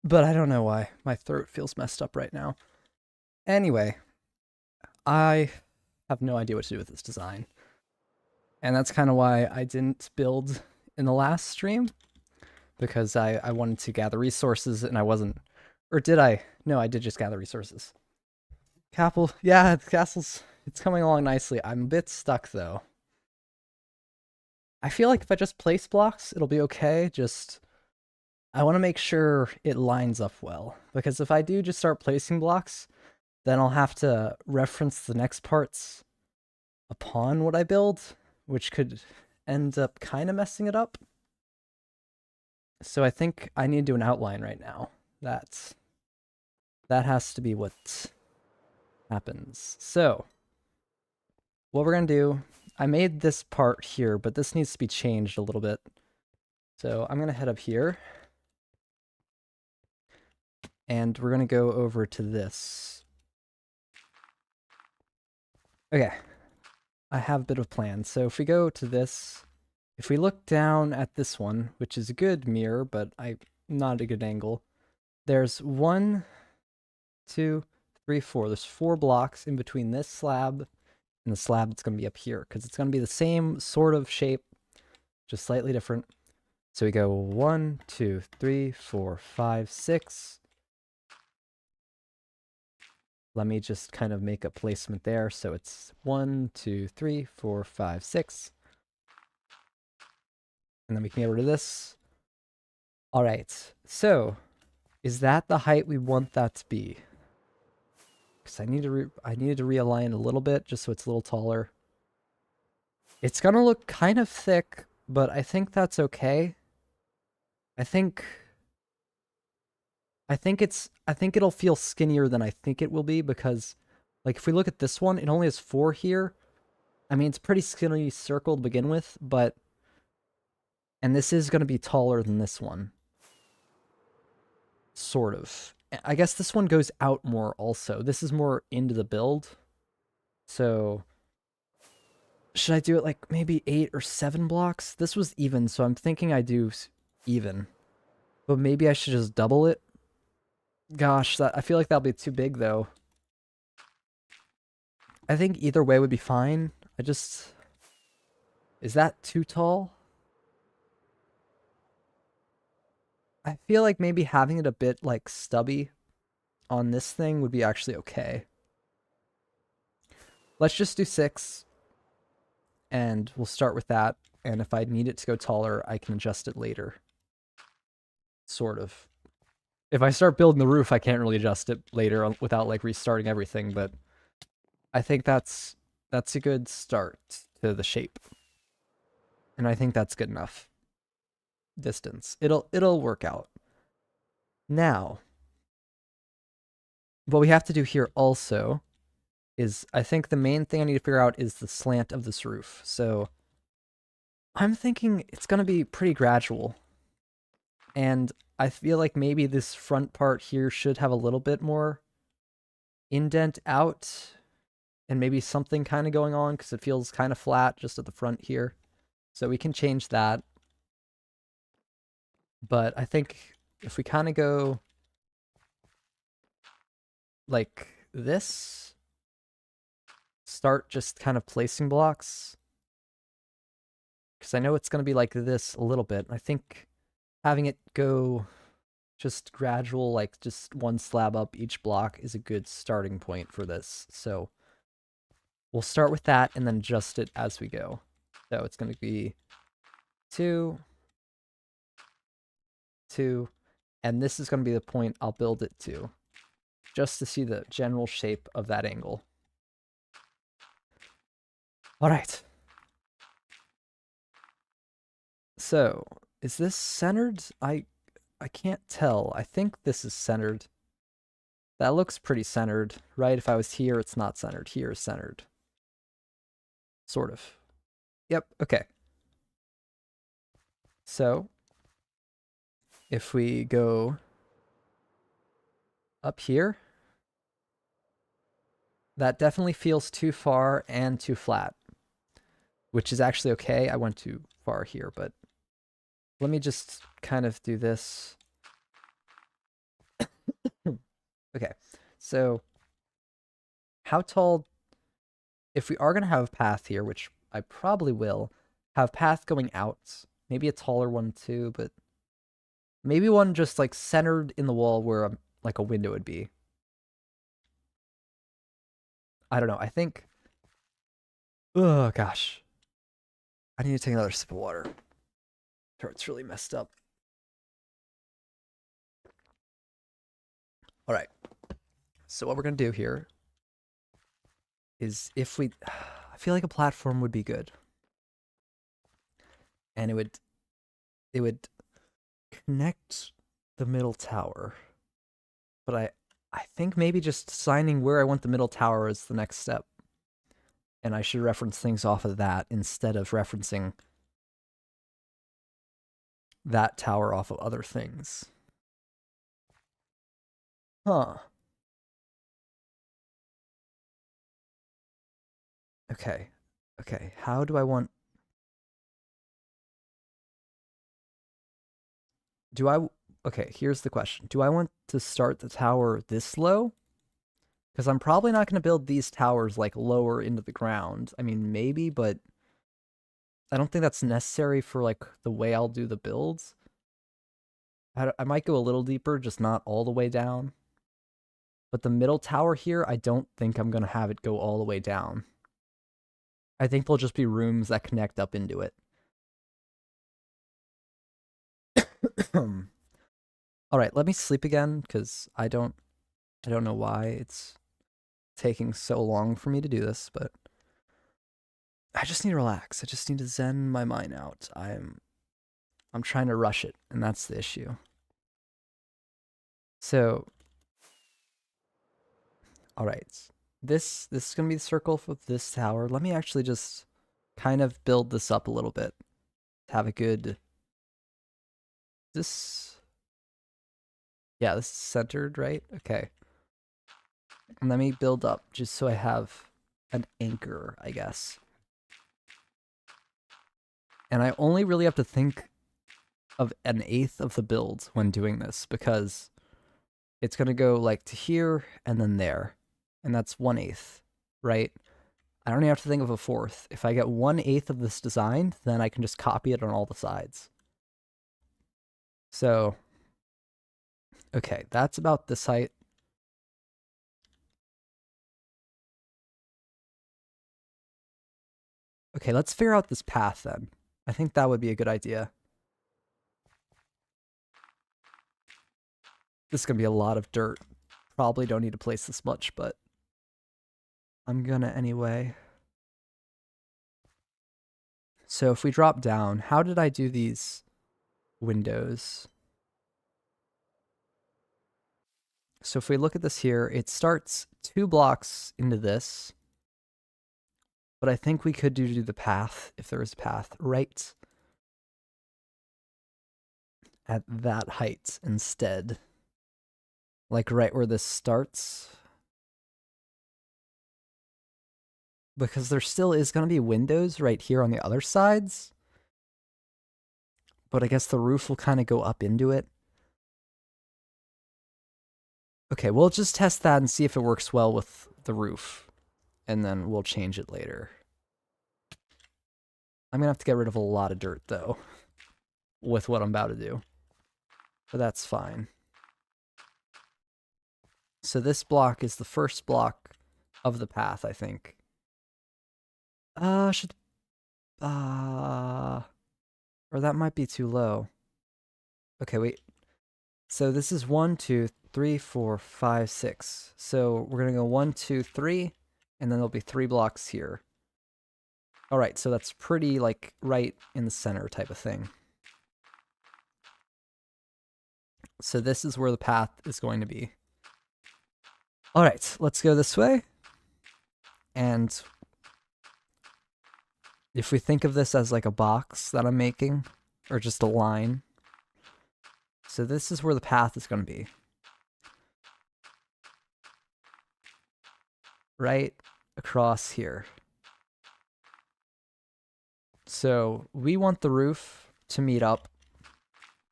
But I don't know why. My throat feels messed up right now. Anyway, I have no idea what to do with this design. And that's kind of why I didn't build in the last stream. Because I wanted to gather resources and I wasn't... Or did I? No, I did just gather resources. Capel, yeah, the castle's... It's coming along nicely. I'm a bit stuck, though. I feel like if I just place blocks, it'll be okay. Just... I want to make sure it lines up well. Because if I do just start placing blocks, then I'll have to reference the next parts upon what I build, which could end up kind of messing it up. So I think I need to do an outline right now. That has to be what happens. So what we're going to do, I made this part here, but this needs to be changed a little bit. So I'm going to head up here. And we're going to go over to this. Okay. I have a bit of a plan. So if we go to this, if we look down at this one, which is a good mirror, but not a good angle, there's 1, 2, 3, 4. There's 4 blocks in between this slab and the slab that's going to be up here, because it's going to be the same sort of shape, just slightly different. So we go 1, 2, 3, 4, 5, 6. Let me just kind of make a placement there. So it's 1, 2, 3, 4, 5, 6. And then we can get rid of this. All right. So is that the height we want that to be? Because I needed to realign a little bit just so it's a little taller. It's gonna look kind of thick, but I think that's okay. I think it'll feel skinnier than I think it will be, because like if we look at this one, it only has 4 here. I mean, it's pretty skinny circle to begin with, and this is going to be taller than this one. Sort of. I guess this one goes out more also. This is more into the build. So should I do it like maybe 8 or 7 blocks? This was even, so I'm thinking I do even. But maybe I should just double it. Gosh, I feel like that'll be too big though. I think either way would be fine. Is that too tall? I feel like maybe having it a bit like stubby on this thing would be actually okay. Let's just do 6. And we'll start with that. And if I need it to go taller, I can adjust it later. Sort of. If I start building the roof, I can't really adjust it later without like restarting everything, but I think that's a good start to the shape. And I think that's good enough. distance. It'll work out. Now, what we have to do here also is, I think the main thing I need to figure out is the slant of this roof. So I'm thinking it's going to be pretty gradual. And I feel like maybe this front part here should have a little bit more indent out and maybe something kind of going on because it feels kind of flat just at the front here. So we can change that. But I think if we kind of go like this, start just kind of placing blocks, because I know it's going to be like this a little bit. I think having it go just gradual, like just one slab up each block, is a good starting point for this. So we'll start with that and then adjust it as we go. So it's going to be 2, 2, and this is going to be the point I'll build it to, just to see the general shape of that angle. All right. So, is this centered? I can't tell. I think this is centered. That looks pretty centered, right? If I was here, it's not centered. Here is centered. Sort of. Yep, okay. So, if we go up here, that definitely feels too far and too flat, which is actually okay. I went too far here, but let me just kind of do this. Okay, so how tall, if we are going to have a path here, which I probably will, have path going out, maybe a taller one too, but maybe one just like centered in the wall where like a window would be. I don't know, I think, oh gosh, I need to take another sip of water. Throat's really messed up. All right, so what we're going to do here is, if we, I feel like a platform would be good. And it would connect the middle tower. But I think maybe just deciding where I want the middle tower is the next step. And I should reference things off of that instead of referencing that tower off of other things. Huh. Okay. Okay, how do I want... Okay, here's the question. Do I want to start the tower this low? Because I'm probably not going to build these towers, like, lower into the ground. I mean, maybe, but I don't think that's necessary for, like, the way I'll do the builds. I might go a little deeper, just not all the way down. But the middle tower here, I don't think I'm going to have it go all the way down. I think there'll just be rooms that connect up into it. All right, let me sleep again, because I don't know why it's taking so long for me to do this, but I just need to relax. I just need to zen my mind out. I'm trying to rush it, and that's the issue. So, all right, this is gonna be the circle with this tower. Let me actually just kind of build this up a little bit. Have a good... Yeah, this is centered, right? Okay. And let me build up just so I have an anchor, I guess. And I only really have to think of 1/8 of the build when doing this, because it's going to go like to here and then there. And that's 1/8, right? I don't even have to think of a 1/4. If I get 1/8 of this designed, then I can just copy it on all the sides. So, okay, that's about this height. Okay, let's figure out this path then. I think that would be a good idea. This is going to be a lot of dirt. Probably don't need to place this much, but I'm gonna anyway. So if we drop down, how did I do these windows. So if we look at this here, it starts 2 blocks into this. But I think we could do the path, if there is a path, right at that height instead. Like right where this starts. Because there still is going to be windows right here on the other sides. But I guess the roof will kind of go up into it. Okay, we'll just test that and see if it works well with the roof. And then we'll change it later. I'm going to have to get rid of a lot of dirt, though, with what I'm about to do. But that's fine. So this block is the first block of the path, I think. Or that might be too low. Okay, wait. So this is 1, 2, 3, 4, 5, 6. So we're gonna go 1, 2, 3, and then there'll be 3 blocks here. All right, so that's pretty like right in the center type of thing. So this is where the path is going to be. All right, let's go this way. And if we think of this as like a box that I'm making, or just a line, so this is where the path is going to be. Right across here. So we want the roof to meet up.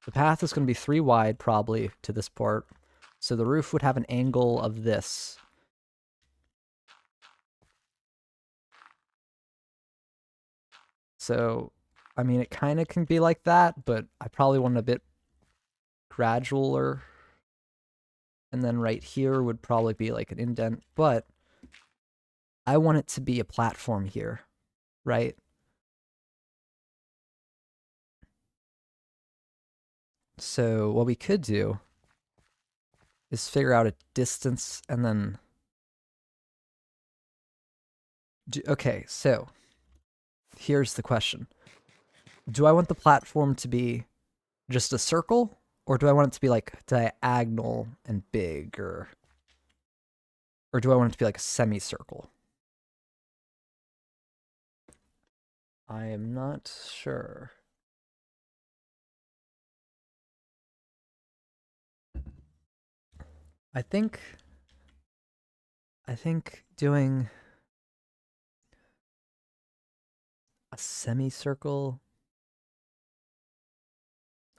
The path is going to be 3 wide probably to this part. So the roof would have an angle of this. So, I mean, it kind of can be like that, but I probably want it a bit gradualer. And then right here would probably be like an indent, but I want it to be a platform here, right? So what we could do is figure out a distance and then... Okay, so here's the question. Do I want the platform to be just a circle, or do I want it to be like diagonal and big, or do I want it to be like a semicircle? I am not sure. I think doing a semicircle,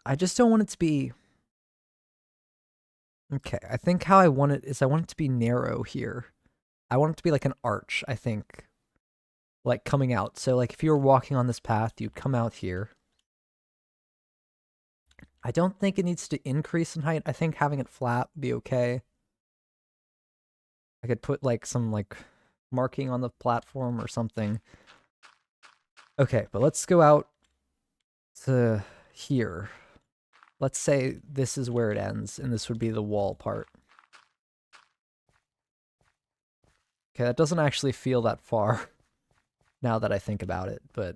I just don't want it to be... Okay, I think how I want it is I want it to be narrow here. I want it to be like an arch, I think. Like coming out. So like if you were walking on this path, you'd come out here. I don't think it needs to increase in height. I think having it flat would be okay. I could put like some like marking on the platform or something. Okay, but let's go out to here. Let's say this is where it ends, and this would be the wall part. Okay, that doesn't actually feel that far now that I think about it, but...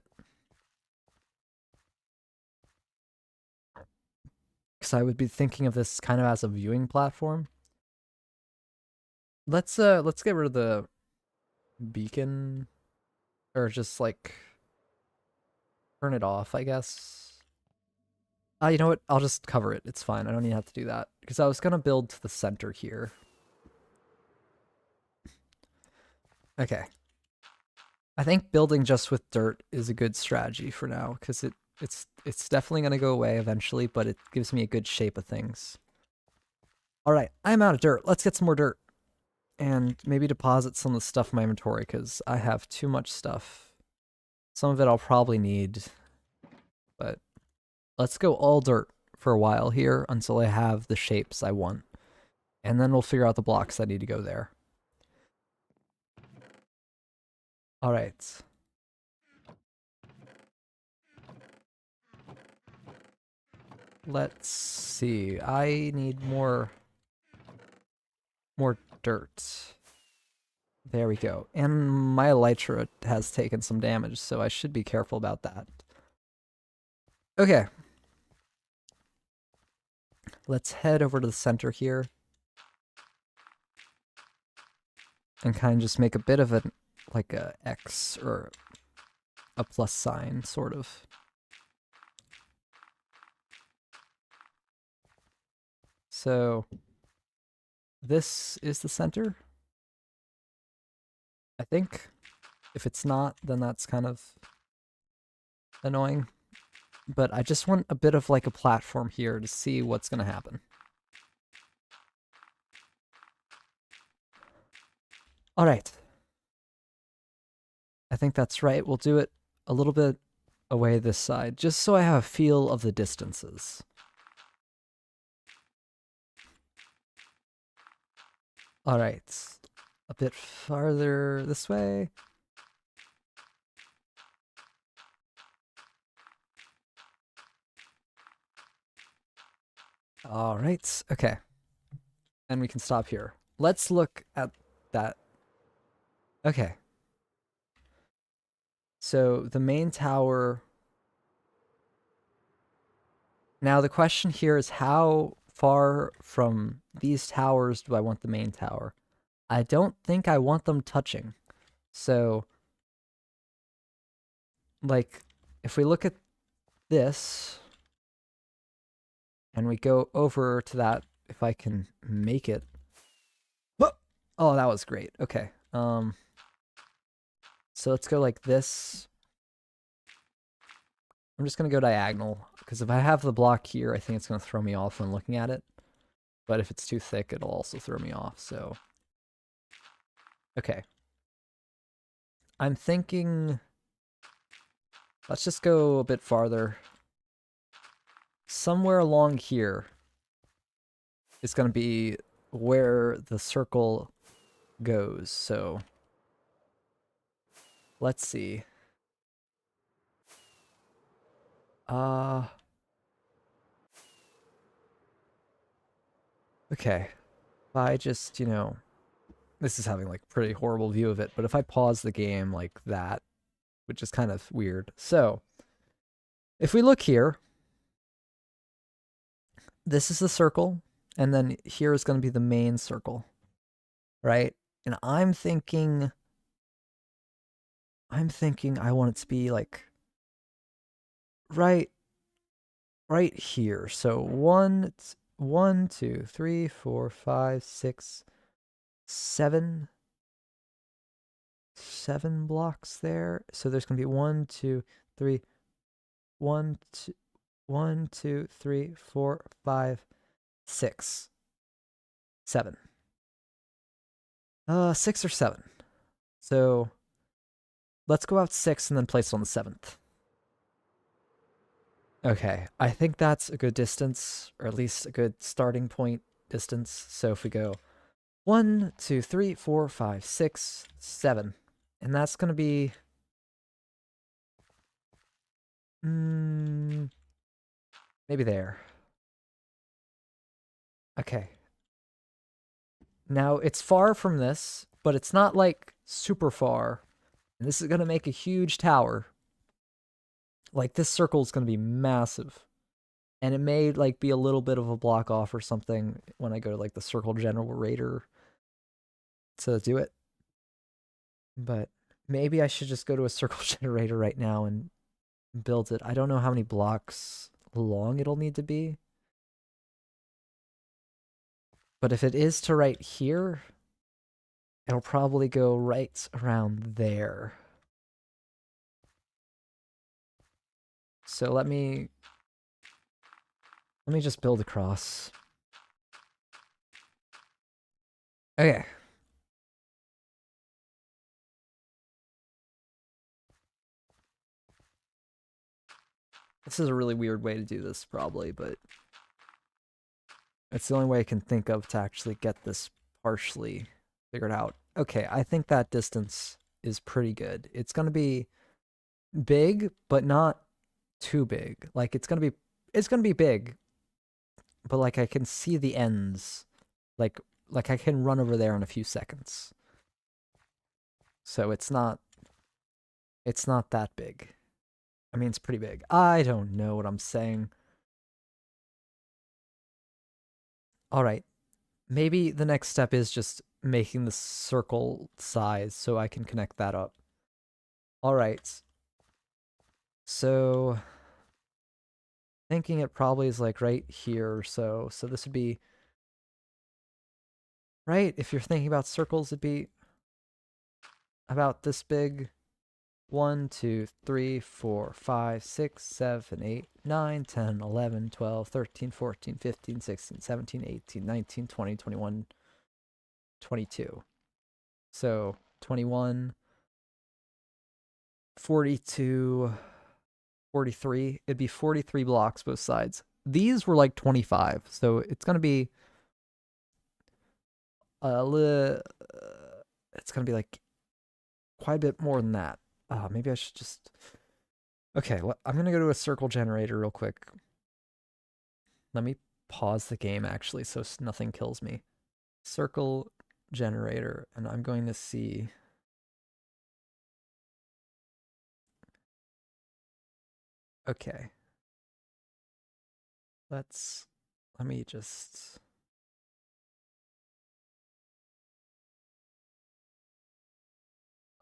Because I would be thinking of this kind of as a viewing platform. Let's get rid of the beacon, or just like turn it off, I guess. You know what? I'll just cover it. It's fine. I don't even have to do that because I was gonna build to the center here. Okay. I think building just with dirt is a good strategy for now because it's definitely gonna go away eventually, but it gives me a good shape of things. All right, I'm out of dirt. Let's get some more dirt. And maybe deposit some of the stuff in my inventory because I have too much stuff. Some of it I'll probably need, but let's go all dirt for a while here until I have the shapes I want. And then we'll figure out the blocks that need to go there. All right. Let's see. I need more dirt. There we go. And my elytra has taken some damage, so I should be careful about that. Okay. let's head over to the center here. And kind of just make a bit of a, like a X or a plus sign, sort of. So this is the center, I think. If it's not, then that's kind of annoying. But I just want a bit of like a platform here to see what's going to happen. All right. I think that's right. We'll do it a little bit away this side, just so I have a feel of the distances. All right. A bit farther this way. All right. Okay. And we can stop here. Let's look at that. Okay. So the main tower. Now the question here is, how far from these towers do I want the main tower? I don't think I want them touching. So, like, if we look at this and we go over to that, if I can make it. Oh, that was great. Okay. So let's go like this. I'm just going to go diagonal, because if I have the block here, I think it's going to throw me off when looking at it. But if it's too thick, it'll also throw me off, so. Okay. I'm thinking, let's just go a bit farther. Somewhere along here is going to be where the circle goes, so let's see. Okay. If I just, this is having like pretty horrible view of it, but if I pause the game like that, which is kind of weird. So, if we look here, this is the circle, and then here is going to be the main circle, right? And I'm thinking I want it to be like right here. So 1, 2, 3, 4, 5, 6, 7 blocks there. So there's going to be 1, 2, 3, 1, 2, 1, 2, 3, 4, 5, 6, 7. 6 or 7. So let's go out 6 and then place it on the 7th. Okay, I think that's a good distance, or at least a good starting point distance. So if we go 1, 2, 3, 4, 5, 6, 7, and that's going to be maybe there. Okay. Now it's far from this, but it's not like super far. And this is going to make a huge tower. Like this circle is going to be massive. And it may like be a little bit of a block off or something when I go to like the circle generator to do it. But maybe I should just go to a circle generator right now and build it. I don't know how many blocks long it'll need to be. But if it is to right here, it'll probably go right around there. So let me just build across. Okay. This is a really weird way to do this, probably, but it's the only way I can think of to actually get this partially figured out. Okay, I think that distance is pretty good. It's going to be big, but not too big. Like it's going to be big, but like I can see the ends. Like I can run over there in a few seconds. So it's not that big. I mean, it's pretty big. I don't know what I'm saying. All right. Maybe the next step is just making the circle size so I can connect that up. All right. So thinking it probably is like right here or so. So this would be right. If you're thinking about circles, it'd be about this big. 1, 2, 3, 4, 5, 6, 7, 8, 9, 10, 11, 12, 13, 14, 15, 16, 17, 18, 19, 20, 21, 22. So 21, 42, 43. It'd be 43 blocks both sides. These were like 25, so it's going to be a little, it's going to be like quite a bit more than that. Maybe I should just, okay, I'm going to go to a circle generator real quick. Let me pause the game actually so nothing kills me. Circle generator, and I'm going to see. Okay. Let me just.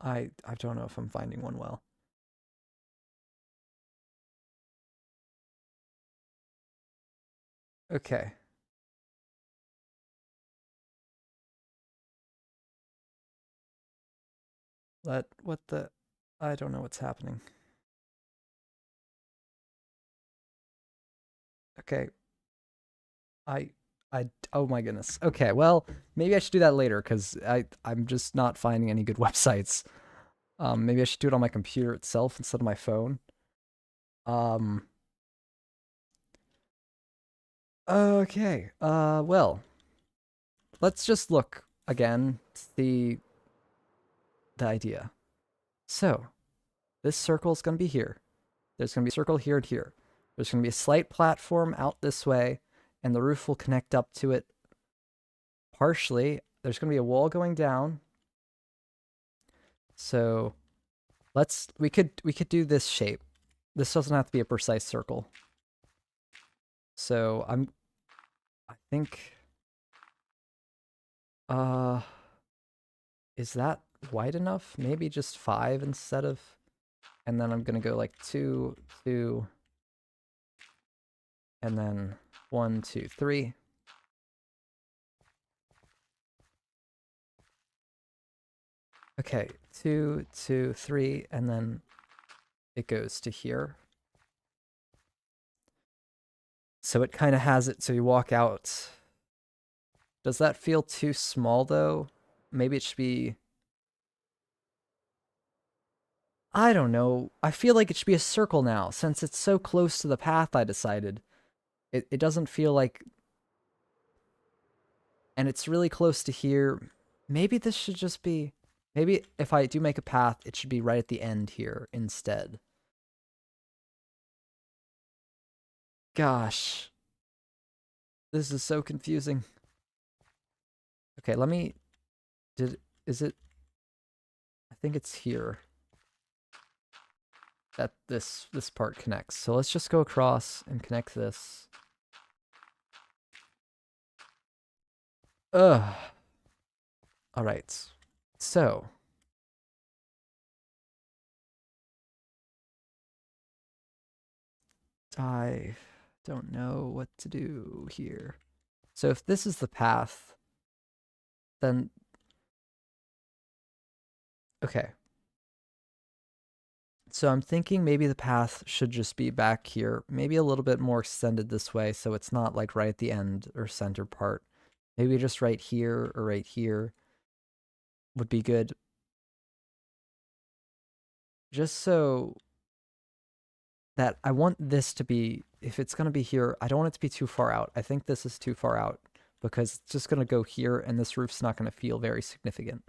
I don't know if I'm finding one well. Okay. What the, I don't know what's happening. Okay. I oh my goodness. Okay, well, maybe I should do that later because I'm just not finding any good websites. Maybe I should do it on my computer itself instead of my phone. Um, okay. Well, let's just look again, see the idea. So, this circle is going to be here. There's going to be a circle here and here. There's going to be a slight platform out this way, and the roof will connect up to it partially. There's going to be a wall going down. So, we could do this shape. This doesn't have to be a precise circle. So, I think uh is that wide enough? Maybe just 5 instead of, and then I'm going to go like 2, 2, and then 1, 2, 3. Okay, 2, 2, 3, and then it goes to here. So it kind of has it, so you walk out. Does that feel too small though? Maybe it should be, I don't know. I feel like it should be a circle now, since it's so close to the path I decided. It doesn't feel like, and it's really close to here. Maybe this should just be, maybe if I do make a path, it should be right at the end here instead. Gosh. This is so confusing. Okay, let me, is it, I think it's here that this part connects. So let's just go across and connect this. Ugh. All right. So I don't know what to do here. So if this is the path, then okay. So I'm thinking maybe the path should just be back here, maybe a little bit more extended this way so it's not like right at the end or center part. Maybe just right here or right here would be good. Just so that I want this to be, if it's going to be here, I don't want it to be too far out. I think this is too far out because it's just going to go here and this roof's not going to feel very significant.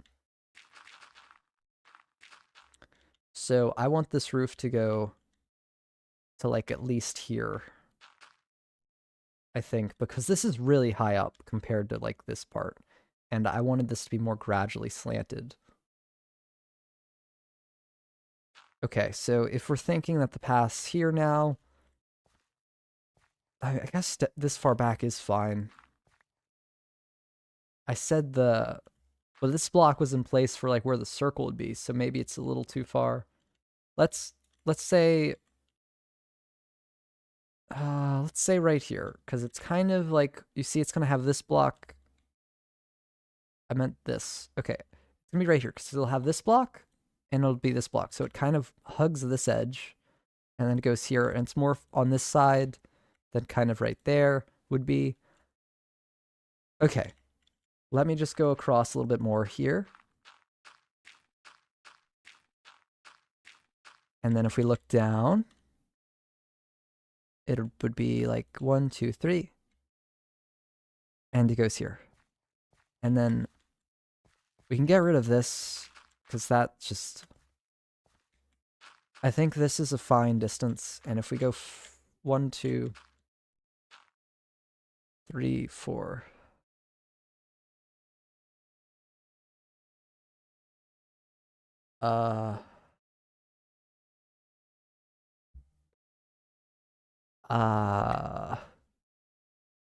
So I want this roof to go to like at least here, I think, because this is really high up compared to like this part. And I wanted this to be more gradually slanted. Okay, so if we're thinking that the path's here now, I guess this far back is fine. I said the, but this block was in place for like where the circle would be, so maybe it's a little too far. Let's say let's say right here, because it's kind of like, you see it's gonna have this block. I meant this. Okay, it's gonna be right here, because it'll have this block, and it'll be this block. So it kind of hugs this edge, and then it goes here, and it's more on this side than kind of right there would be. Okay, let me just go across a little bit more here. And then if we look down, it would be like 1, 2, 3. And it goes here. And then we can get rid of this, because that just... I think this is a fine distance. And if we go 1, 2, 3, 4...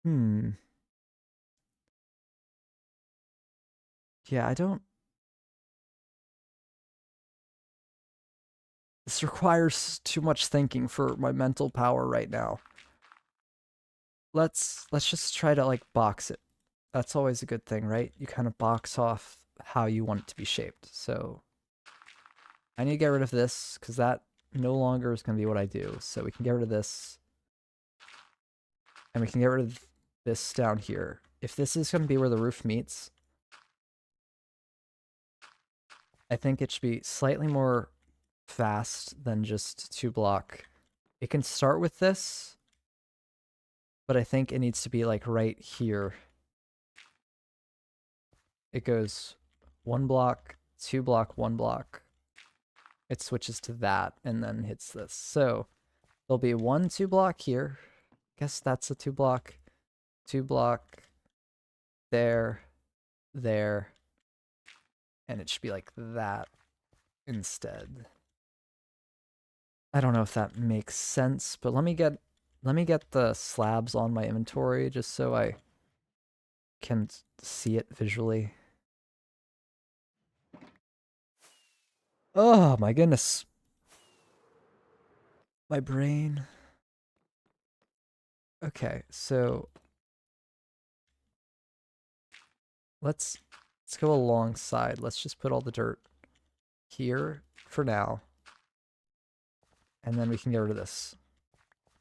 Hmm. Yeah, I don't... This requires too much thinking for my mental power right now. Let's just try to like box it. That's always a good thing, right? You kind of box off how you want it to be shaped. So I need to get rid of this, because that no longer is going to be what I do. So we can get rid of this. And we can get rid of this down here. If this is going to be where the roof meets, I think it should be slightly more fast than just 2 block. It can start with this, but I think it needs to be like right here. It goes 1 block, 2 block, 1 block. It switches to that and then hits this. So there'll be 1 2 block here. Guess that's a 2 block. 2 block. There. There. And it should be like that instead. I don't know if that makes sense, but let me get the slabs on my inventory just so I can see it visually. Oh my goodness. My brain. Okay, so let's go alongside. Let's just put all the dirt here for now. And then we can get rid of this.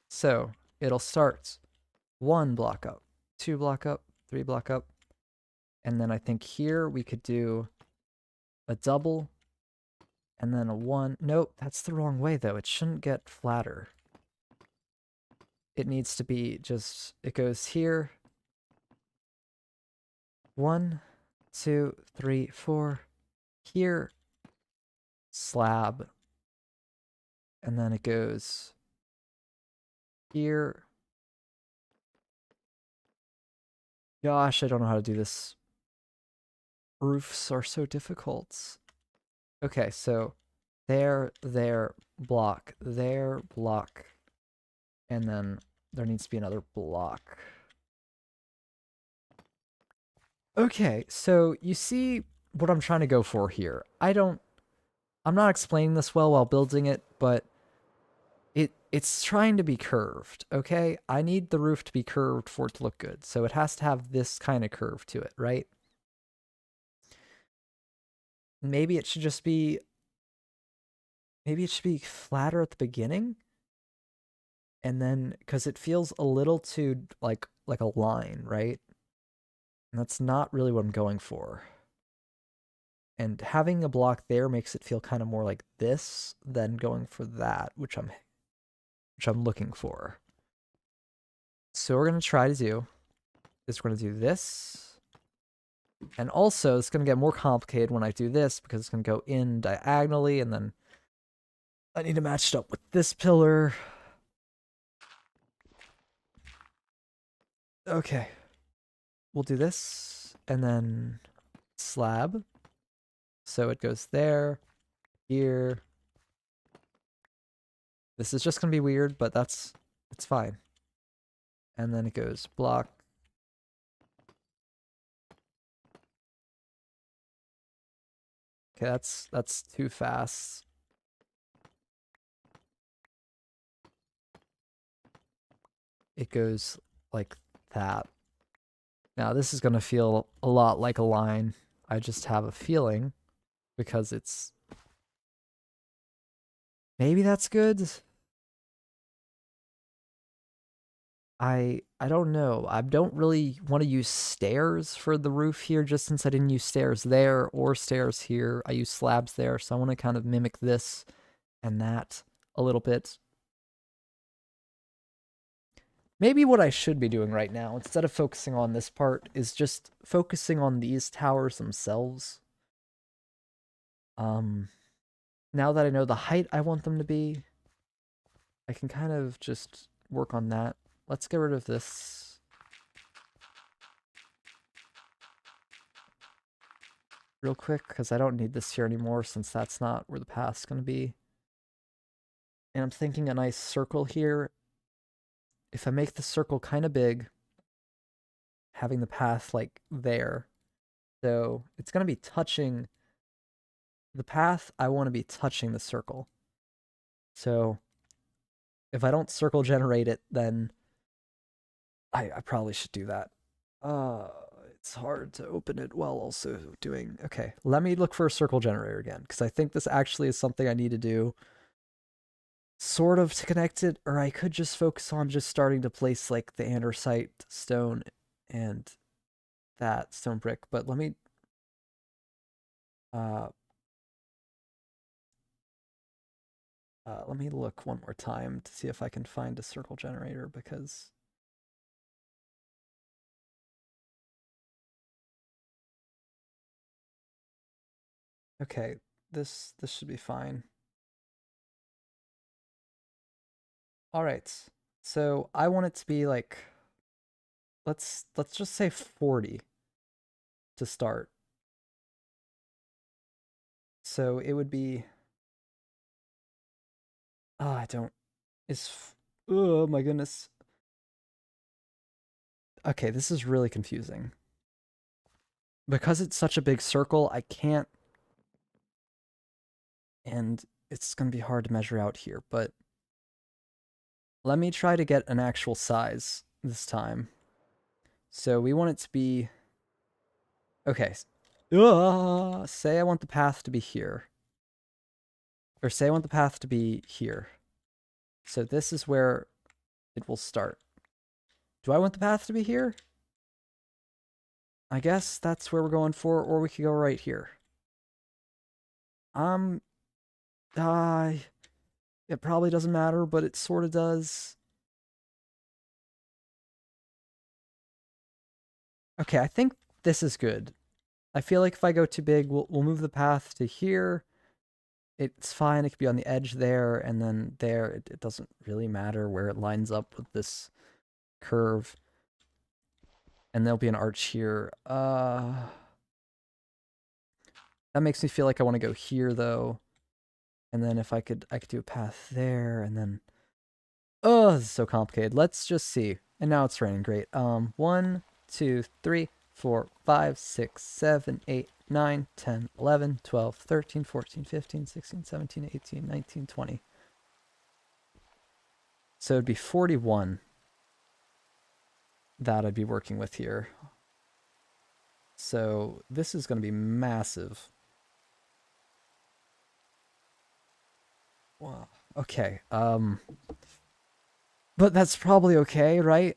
So it'll start 1 block up, 2 block up, 3 block up. And then I think here we could do a double and then a 1. Nope, that's the wrong way though. It shouldn't get flatter. It needs to be just, it goes here. 1, 2, 3, 4. Here. Slab. And then it goes here. Gosh, I don't know how to do this. Roofs are so difficult. Okay, so there, block, there, block. And then there needs to be another block. Okay, so you see what I'm trying to go for here. I'm not explaining this well while building it, but it's trying to be curved, okay? I need the roof to be curved for it to look good. So it has to have this kind of curve to it, right? Maybe it should just be, maybe it should be flatter at the beginning. And then, because it feels a little too like a line, right? And that's not really what I'm going for. And having a block there makes it feel kind of more like this than going for that, which I'm looking for. So what we're going to try to do is we're going to do this. And also, it's going to get more complicated when I do this, because it's going to go in diagonally, and then I need to match it up with this pillar. Okay. We'll do this, and then slab. So it goes there, here. This is just going to be weird, but it's fine. And then it goes block, Okay, that's too fast. It goes like that. Now this is going to feel a lot like a line. I just have a feeling because it's... Maybe that's good? I don't know. I don't really want to use stairs for the roof here, just since I didn't use stairs there or stairs here. I use slabs there, so I want to kind of mimic this and that a little bit. Maybe what I should be doing right now, instead of focusing on this part, is just focusing on these towers themselves. Now that I know the height I want them to be, I can kind of just work on that. Let's get rid of this. Real quick, because I don't need this here anymore, since that's not where the path's going to be. And I'm thinking a nice circle here. If I make the circle kind of big, having the path like there, so it's going to be touching the path. I want to be touching the circle. So if I don't circle generate it, then I probably should do that. It's hard to open it while also doing... Okay, let me look for a circle generator again, because I think this actually is something I need to do sort of to connect it, or I could just focus on just starting to place like the andesite stone and that stone brick. But let me look one more time to see if I can find a circle generator, because okay, this should be fine. All right, so I want it to be like, let's just say 40 to start. So it would be, I don't, oh my goodness. Okay, this is really confusing. Because it's such a big circle, I can't, and it's going to be hard to measure out here, but let me try to get an actual size this time. So we want it to be, okay, say I want the path to be here. Or say I want the path to be here. So this is where it will start. Do I want the path to be here? I guess that's where we're going for, or we could go right here. It probably doesn't matter, but it sort of does. Okay, I think this is good. I feel like if I go too big, we'll move the path to here. It's fine, it could be on the edge there, and then there. It doesn't really matter where it lines up with this curve. And there'll be an arch here. That makes me feel like I want to go here, though. And then if I could do a path there, and then... Oh, this is so complicated. Let's just see. And now it's raining. Great. 1, 2, 3, 4, 5, 6, 7, 8, 9, 10, 11, 12, 13, 14, 15, 16, 17, 18, 19, 20. So it'd be 41 that I'd be working with here. So this is going to be massive. Wow. Okay. But that's probably okay, right?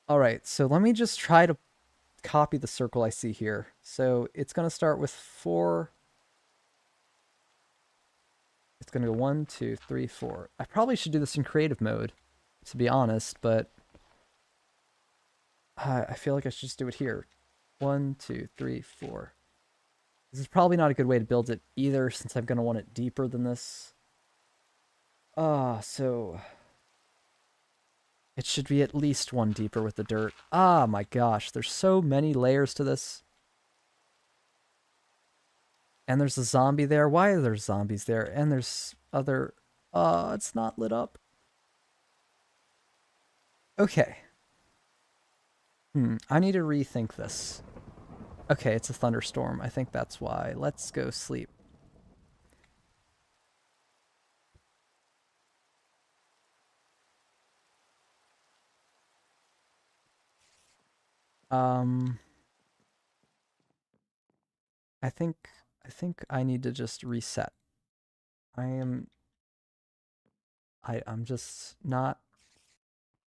All right, so let me just try to copy the circle I see here. So it's going to start with 4. It's going to go 1, 2, 3, 4. I probably should do this in creative mode, to be honest, but I feel like I should just do it here. 1, 2, 3, 4. This is probably not a good way to build it either, since I'm going to want it deeper than this. So it should be at least 1 deeper with the dirt. Ah, my gosh, there's so many layers to this. And there's a zombie there. Why are there zombies there? And there's other... it's not lit up. Okay. I need to rethink this. Okay, it's a thunderstorm. I think that's why. Let's go sleep. Um, I think I think I need to just reset. I am I'm just not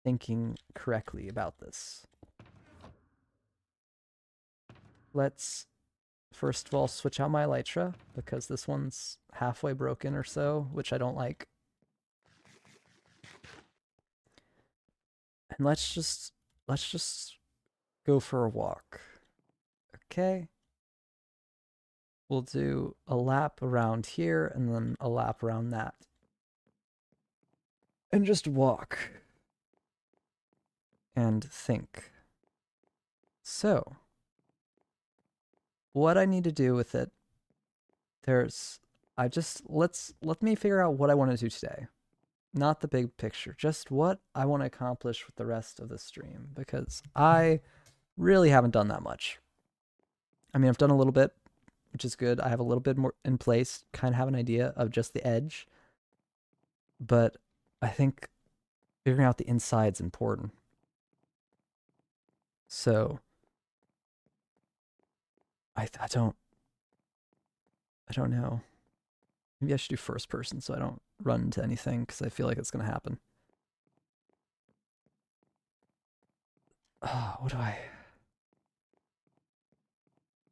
thinking correctly about this. Let's first of all switch out my Elytra because this one's halfway broken or so, which I don't like. And let's just go for a walk. Okay? We'll do a lap around here and then a lap around that. And just walk and think. So, what I need to do with it, let me figure out what I want to do today. Not the big picture, just what I want to accomplish with the rest of the stream, because I really haven't done that much. I mean, I've done a little bit, which is good. I have a little bit more in place, kind of have an idea of just the edge, but I think figuring out the inside's important. So I don't know. Maybe I should do first person so I don't run into anything because I feel like it's gonna happen. What do I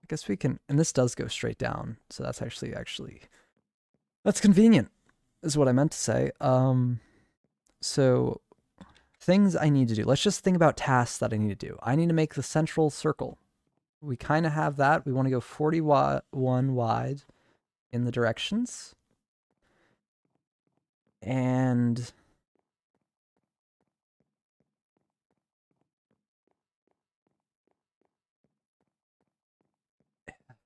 guess we can, and this does go straight down, so that's actually that's convenient, is what I meant to say. So things I need to do. Let's just think about tasks that I need to do. I need to make the central circle. We kind of have that. We want to go 41 wide in the directions. And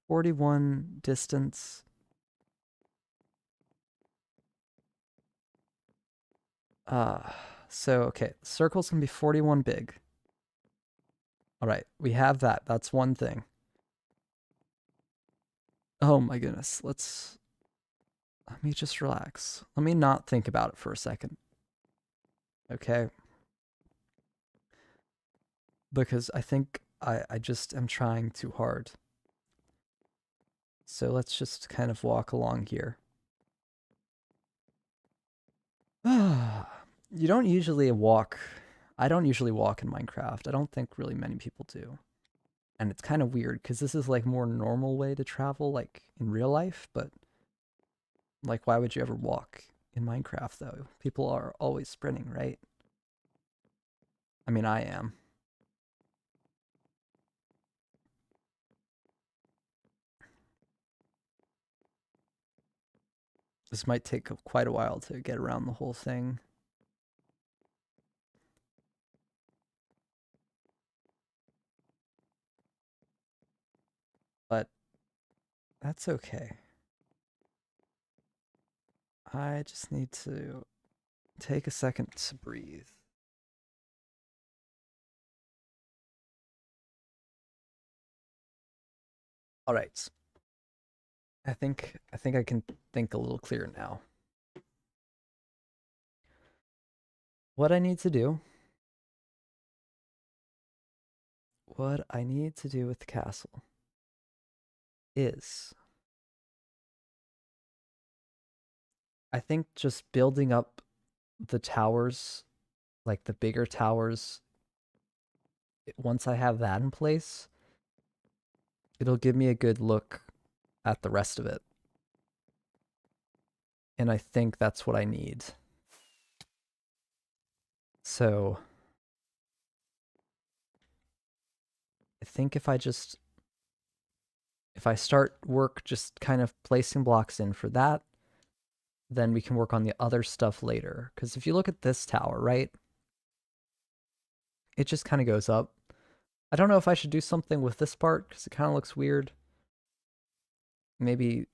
41 distance. So okay, circles can be 41 big. All right, we have that. That's one thing. Oh my goodness. Let me just relax. Let me not think about it for a second. Okay? Because I think I just am trying too hard. So let's just kind of walk along here. You don't usually walk. I don't usually walk in Minecraft. I don't think really many people do. And it's kind of weird because this is like more normal way to travel, like in real life, but like why would you ever walk in Minecraft though? People are always sprinting, right? I mean, I am. This might take quite a while to get around the whole thing. But that's okay. I just need to take a second to breathe. All right. I think I can think a little clearer now. What I need to do with the castle is I think just building up the towers, like the bigger towers, once I have that in place, it'll give me a good look at the rest of it. And I think that's what I need. So I think if I start work just kind of placing blocks in for that, then we can work on the other stuff later. Because if you look at this tower, right, it just kind of goes up. I don't know if I should do something with this part because it kind of looks weird. Maybe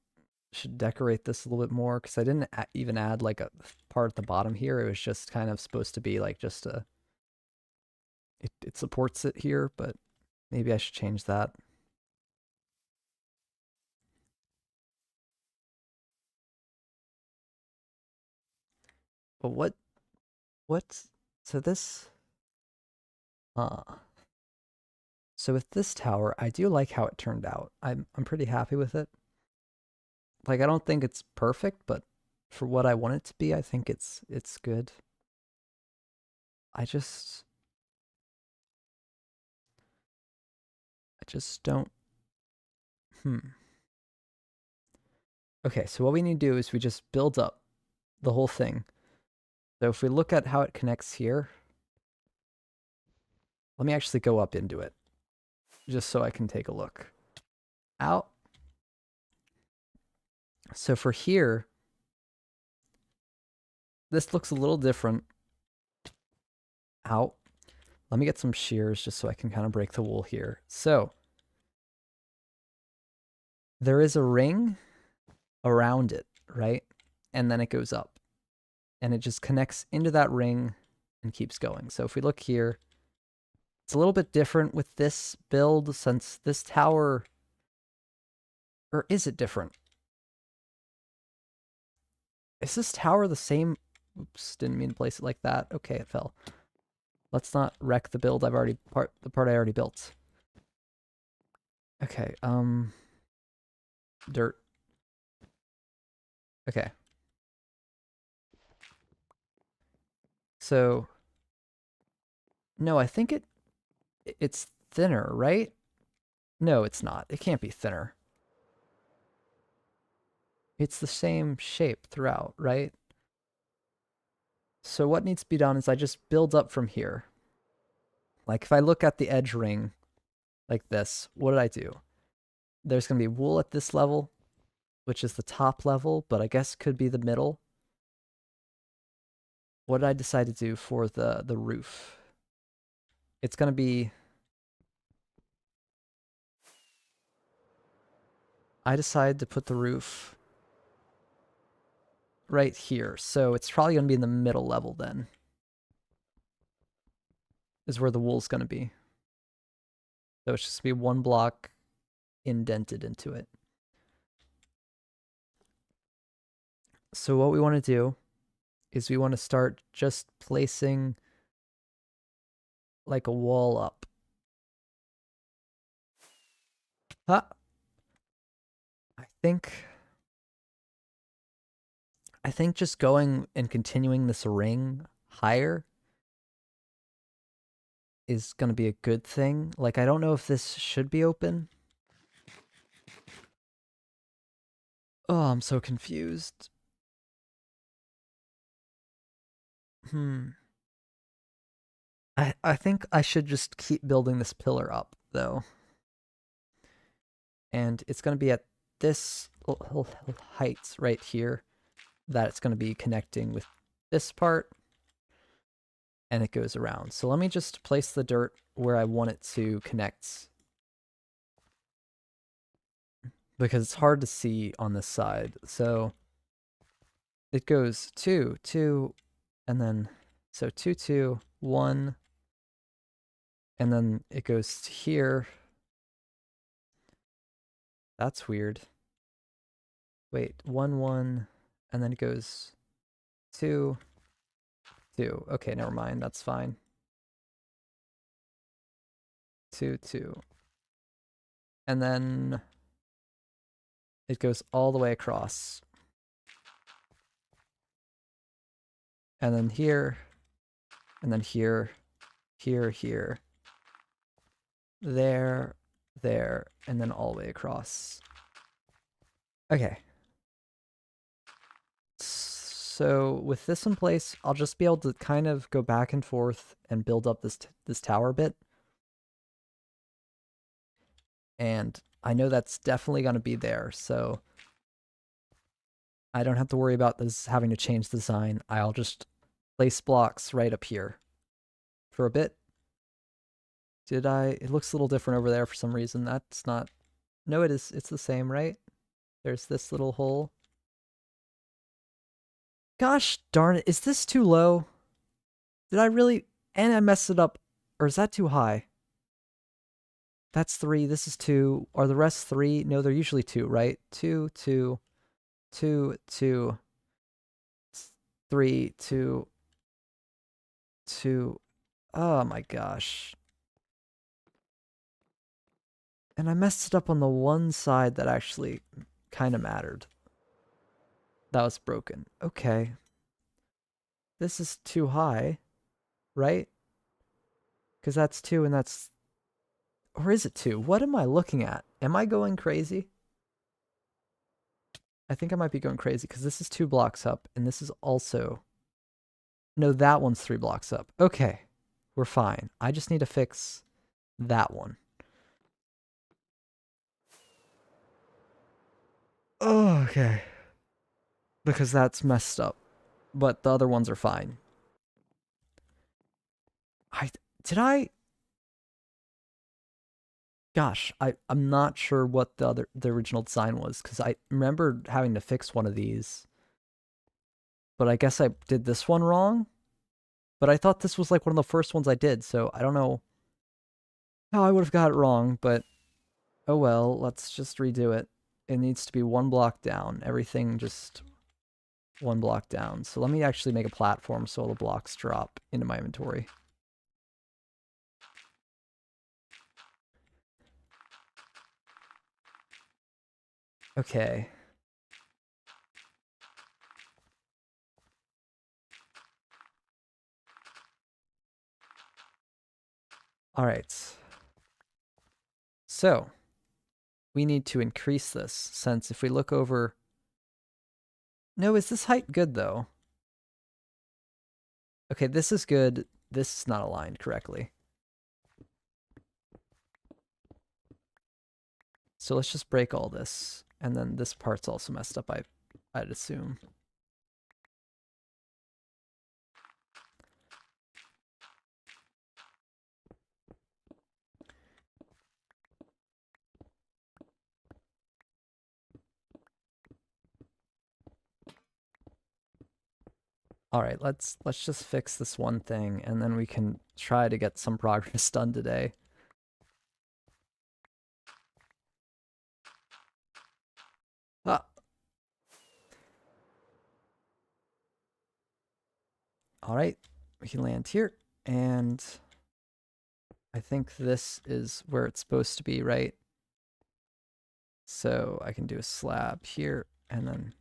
should decorate this a little bit more because I didn't even add like a part at the bottom here. It was just kind of supposed to be like just a, it supports it here, but maybe I should change that. But what? So this, uh, so with this tower, I do like how it turned out. I'm pretty happy with it. Like, I don't think it's perfect, but for what I want it to be, I think it's good. I just don't. Okay, so what we need to do is we just build up the whole thing. So if we look at how it connects here, let me actually go up into it just so I can take a look. Out. So for here, this looks a little different. Out. Let me get some shears just so I can kind of break the wool here. So there is a ring around it, right? And then it goes up. And it just connects into that ring and keeps going. So if we look here, it's a little bit different with this build since this tower... Or is it different? Is this tower the same? Oops, didn't mean to place it like that. Okay, it fell. Let's not wreck the build the part I already built. Okay, dirt. Okay. So no, I think it's thinner, right? No, it's not. It can't be thinner. It's the same shape throughout, right? So what needs to be done is I just build up from here. Like if I look at the edge ring like this, what did I do? There's going to be wool at this level, which is the top level, but I guess could be the middle. What did I decide to do for the roof? It's going to be... I decided to put the roof right here, so it's probably going to be in the middle level then. Is where the wool's going to be. So it's just going to be one block indented into it. So what we want to do is we want to start just placing like a wall up. Huh. I think just going and continuing this ring higher is going to be a good thing. Like, I don't know if this should be open. Oh, I'm so confused. I think I should just keep building this pillar up, though. And it's going to be at this height right here that it's going to be connecting with this part. And it goes around. So let me just place the dirt where I want it to connect. Because it's hard to see on this side. So it goes 2, 2, and then, so 2, 2, 1, and then it goes to here. That's weird. Wait, 1, 1, and then it goes 2, 2. Okay, never mind, that's fine. 2, 2. And then it goes all the way across. And then here, and then here, here, here, there, there, and then all the way across. Okay. So with this in place, I'll just be able to kind of go back and forth and build up this tower bit. And I know that's definitely going to be there, so I don't have to worry about this having to change the design. I'll just place blocks right up here for a bit. Did I? It looks a little different over there for some reason. That's not... No, it is. It's the same, right? There's this little hole. Gosh darn it. Is this too low? Did I really... And I messed it up. Or is that too high? That's 3. This is 2. Are the rest 3? No, they're usually 2, right? 2, 2, 2, 2. 3, 2, 2. Oh my gosh. And I messed it up on the one side that actually kind of mattered. That was broken. Okay. This is too high, right? Because that's 2 and that's... Or is it 2? What am I looking at? Am I going crazy? I think I might be going crazy because this is 2 blocks up and this is also... No, that one's 3 blocks up. Okay. We're fine. I just need to fix that one. Oh, okay. Because that's messed up. But the other ones are fine. Did I... Gosh, I'm not sure what the original design was, because I remember having to fix one of these. But I guess I did this one wrong. But I thought this was like one of the first ones I did, so I don't know how I would have got it wrong, but oh well, let's just redo it. It needs to be 1 block down. Everything just 1 block down. So let me actually make a platform so all the blocks drop into my inventory. Okay. All right. So we need to increase this, since if we look over... No, is this height good though? Okay, this is good. This is not aligned correctly. So let's just break all this. And then this part's also messed up, I'd assume. All right, let's just fix this one thing, and then we can try to get some progress done today. Ah. All right, we can land here, and I think this is where it's supposed to be, right? So I can do a slab here, and then...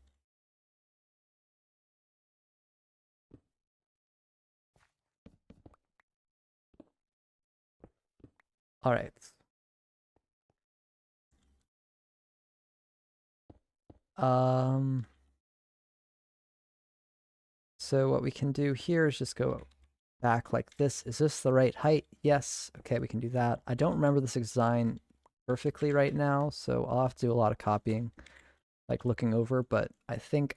All right. So what we can do here is just go back like this. Is this the right height? Yes. Okay, we can do that. I don't remember this design perfectly right now, so I'll have to do a lot of copying, like looking over, but I think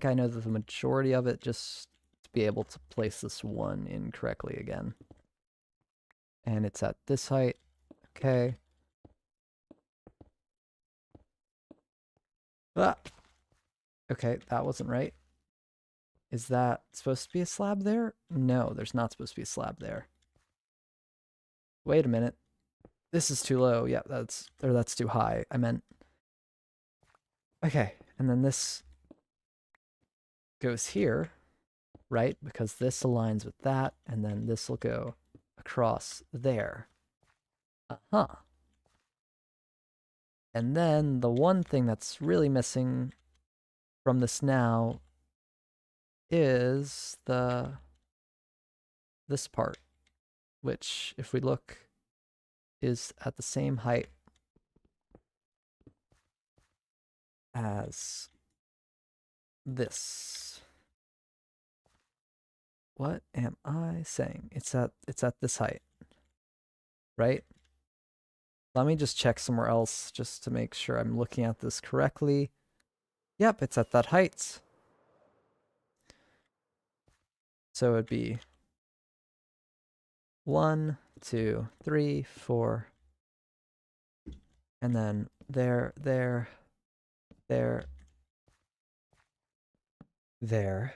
I know that the majority of it, just to be able to place this one in correctly again. And it's at this height. Okay. Ah. Okay, that wasn't right. Is that supposed to be a slab there? No, there's not supposed to be a slab there. Wait a minute. This is too low. Yeah, that's too high. I meant... Okay, and then this goes here, right? Because this aligns with that, and then this will go across there. Uh-huh. And then the one thing that's really missing from this now is this part, which, if we look, is at the same height as this. What am I saying? It's at this height, right? Let me just check somewhere else just to make sure I'm looking at this correctly. Yep, it's at that height. So it'd be 1, 2, 3, 4, and then there, there, there, there.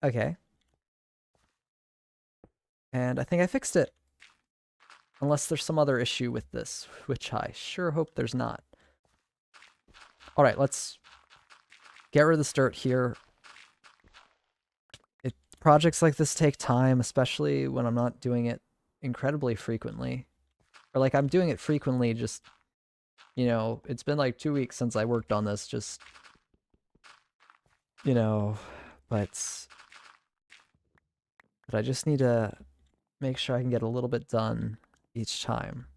Okay. And I think I fixed it. Unless there's some other issue with this, which I sure hope there's not. All right, let's get rid of this dirt here. Projects like this take time, especially when I'm not doing it incredibly frequently. Or like I'm doing it frequently, just, you know, it's been like 2 weeks since I worked on this, just, you know, but I just need to make sure I can get a little bit done each time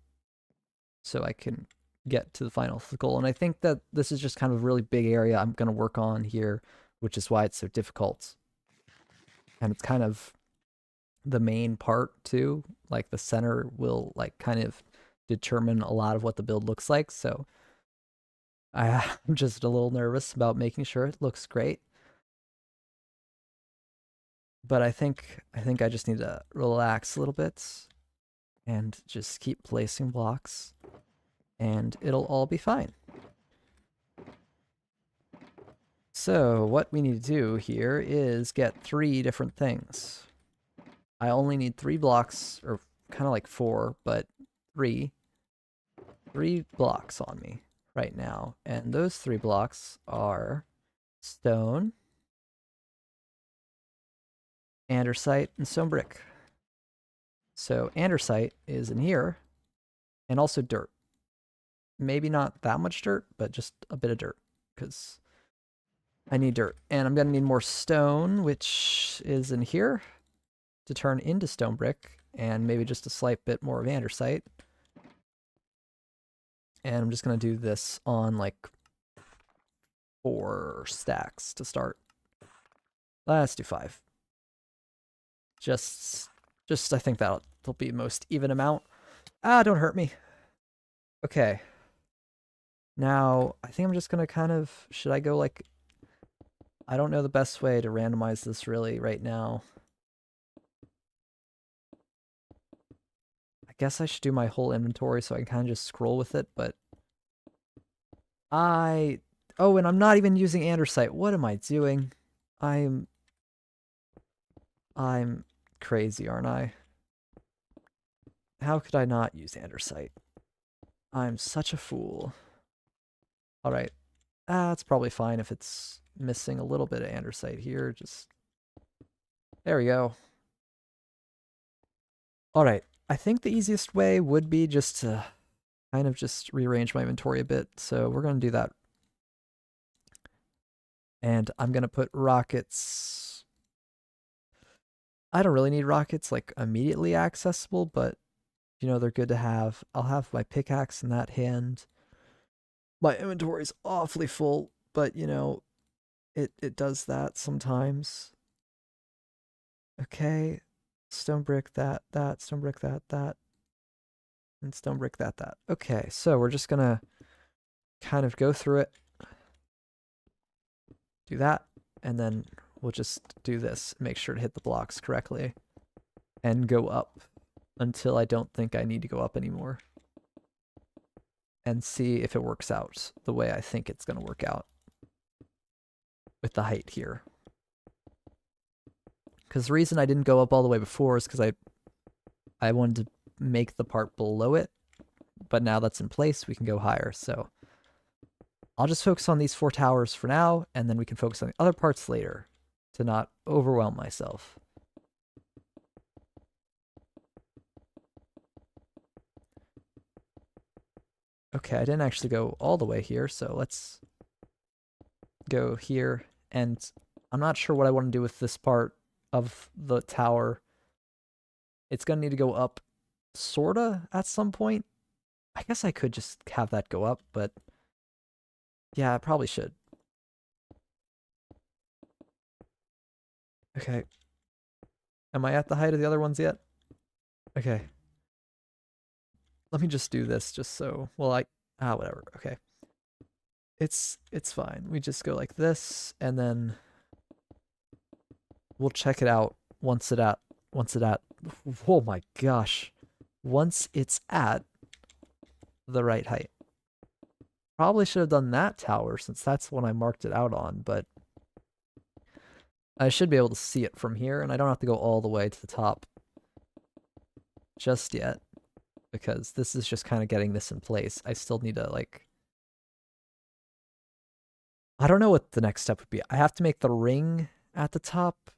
so I can get to the final goal. And I think that this is just kind of a really big area I'm going to work on here, which is why it's so difficult. And it's kind of the main part too. Like the center will like kind of determine a lot of what the build looks like. So I'm just a little nervous about making sure it looks great. But I think I just need to relax a little bit and just keep placing blocks and it'll all be fine. So what we need to do here is get 3 different things. I only need 3 blocks, or kind of like 4, but 3 blocks on me right now. And those 3 blocks are stone, andesite, and stone brick. So andesite is in here, and also dirt. Maybe not that much dirt, but just a bit of dirt, because I need dirt. And I'm going to need more stone, which is in here, to turn into stone brick, and maybe just a slight bit more of andesite. And I'm just going to do this on like 4 stacks to start. Let's do 5. Just I think that'll be the most even amount. Ah, don't hurt me. Okay. Now, I think I'm just going to kind of, should I go like, I don't know the best way to randomize this really right now. I guess I should do my whole inventory so I can kind of just scroll with it, but oh, and I'm not even using andesite. What am I doing? I'm crazy, aren't I? How could I not use andesite? I'm such a fool. All right. It's probably fine if it's missing a little bit of andesite here. Just there we go. All right. I think the easiest way would be just to kind of just rearrange my inventory a bit. So we're going to do that. And I'm going to put rockets. I don't really need rockets like immediately accessible, but you know, they're good to have. I'll have my pickaxe in that hand. My inventory's awfully full, but you know, it does that sometimes. Okay. Stone brick that, stone brick that, and stone brick that. Okay, so we're just gonna kind of go through it, do that, and then we'll just do this, make sure to hit the blocks correctly, and go up until I don't think I need to go up anymore. And see if it works out the way I think it's gonna work out with the height here. Because the reason I didn't go up all the way before is because I wanted to make the part below it, but now that's in place, we can go higher. So I'll just focus on these 4 towers for now, and then we can focus on the other parts later to not overwhelm myself. Okay, I didn't actually go all the way here, so let's go here. And I'm not sure what I want to do with this part of the tower. It's going to need to go up sorta at some point. I guess I could just have that go up, but yeah, I probably should. Okay. Am I at the height of the other ones yet? Okay. Let me just do this just so, well, whatever. Okay. It's fine. We just go like this, and then we'll check it out once it at, oh my gosh. Once it's at the right height. Probably should have done that tower since that's one I marked it out on, but I should be able to see it from here, and I don't have to go all the way to the top just yet, because this is just kind of getting this in place. I still need to, like, I don't know what the next step would be. I have to make the ring at the top.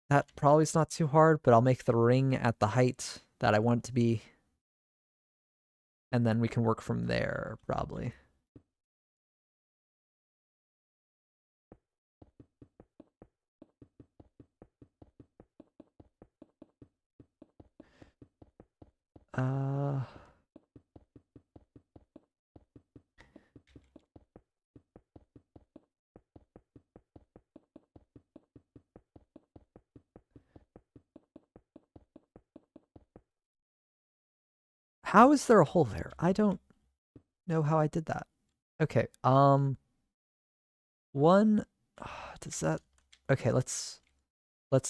That probably is not too hard, but I'll make the ring at the height that I want it to be. And then we can work from there, probably. Uh... How is there a hole there? I don't know how I did that. Okay, one, does that, okay, let's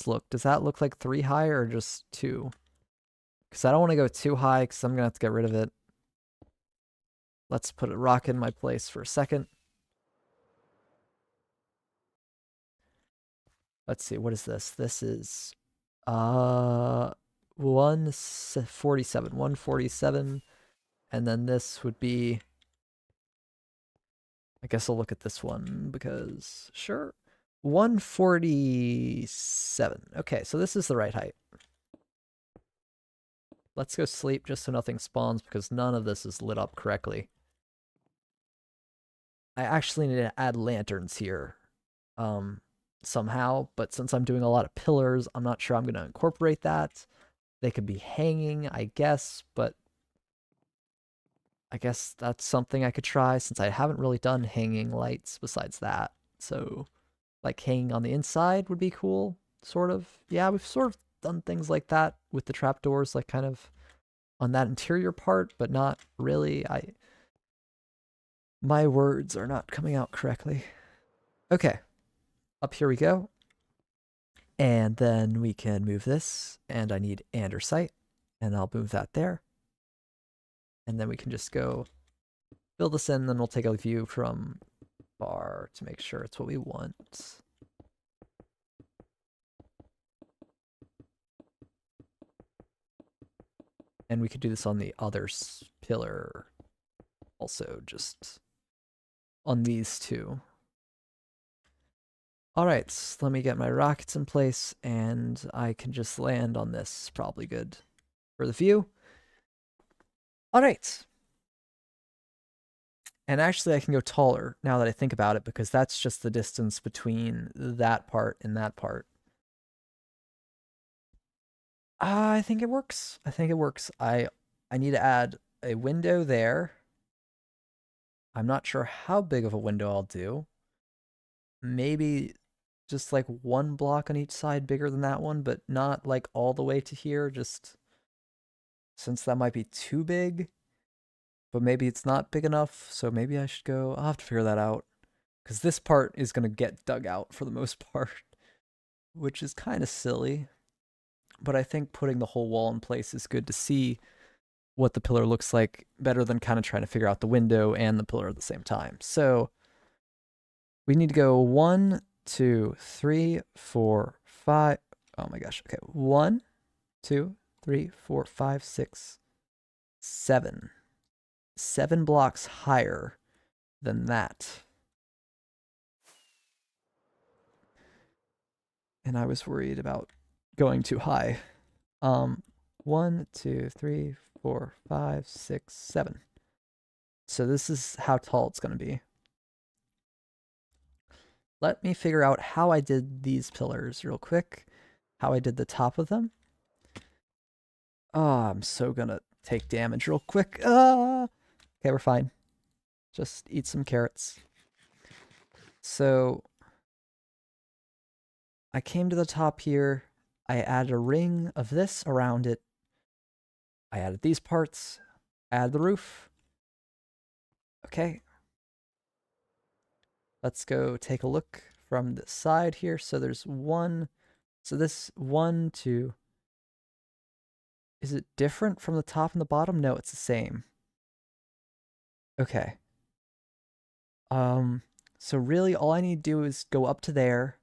look. Does that look like 3 high or just 2? Because I don't want to go too high because I'm going to have to get rid of it. Let's put a rock in my place for a second. Let's see, what is this? This is 147, 147. And then this would be, I guess I'll look at this one because sure. 147. Okay, so this is the right height. Let's go sleep just so nothing spawns because none of this is lit up correctly. I actually need to add lanterns here somehow, but since I'm doing a lot of pillars, I'm not sure I'm going to incorporate that. They could be hanging, I guess, but I guess that's something I could try since I haven't really done hanging lights besides that. So, like hanging on the inside would be cool, sort of. Yeah, we've sort of done things like that with the trapdoors, like kind of on that interior part, but not really. My words are not coming out correctly. Okay, up here we go. And then we can move this, and I need andesite, and I'll move that there. And then we can just go fill this in, then we'll take a view from far to make sure it's what we want. And we could do this on the other pillar also, just on these two. All right, let me get my rockets in place, and I can just land on this. Probably good for the view. All right. And actually, I can go taller now that I think about it, because that's just the distance between that part and that part. I think it works. I think it works. I need to add a window there. I'm not sure how big of a window I'll do. Maybe just like 1 block on each side bigger than that one, but not like all the way to here, just since that might be too big. But maybe it's not big enough, so maybe I should go, I'll have to figure that out. Because this part is going to get dug out for the most part, which is kind of silly. But I think putting the whole wall in place is good to see what the pillar looks like, better than kind of trying to figure out the window and the pillar at the same time. So we need to go 1, 2, 3, 4, 5. Oh my gosh. Okay. 1, 2, 3, 4, 5, 6, 7. 7 blocks higher than that. And I was worried about going too high. 1, 2, 3, 4, 5, 6, 7. So this is how tall it's going to be. Let me figure out how I did these pillars real quick. How I did the top of them. Oh, I'm so gonna take damage real quick. Okay, we're fine. Just eat some carrots. So I came to the top here. I added a ring of this around it. I added these parts. Add the roof. Okay. Let's go take a look from the side here. So there's 1. So this 1, 2. Is it different from the top and the bottom? No, it's the same. Okay. So really all I need to do is go up to there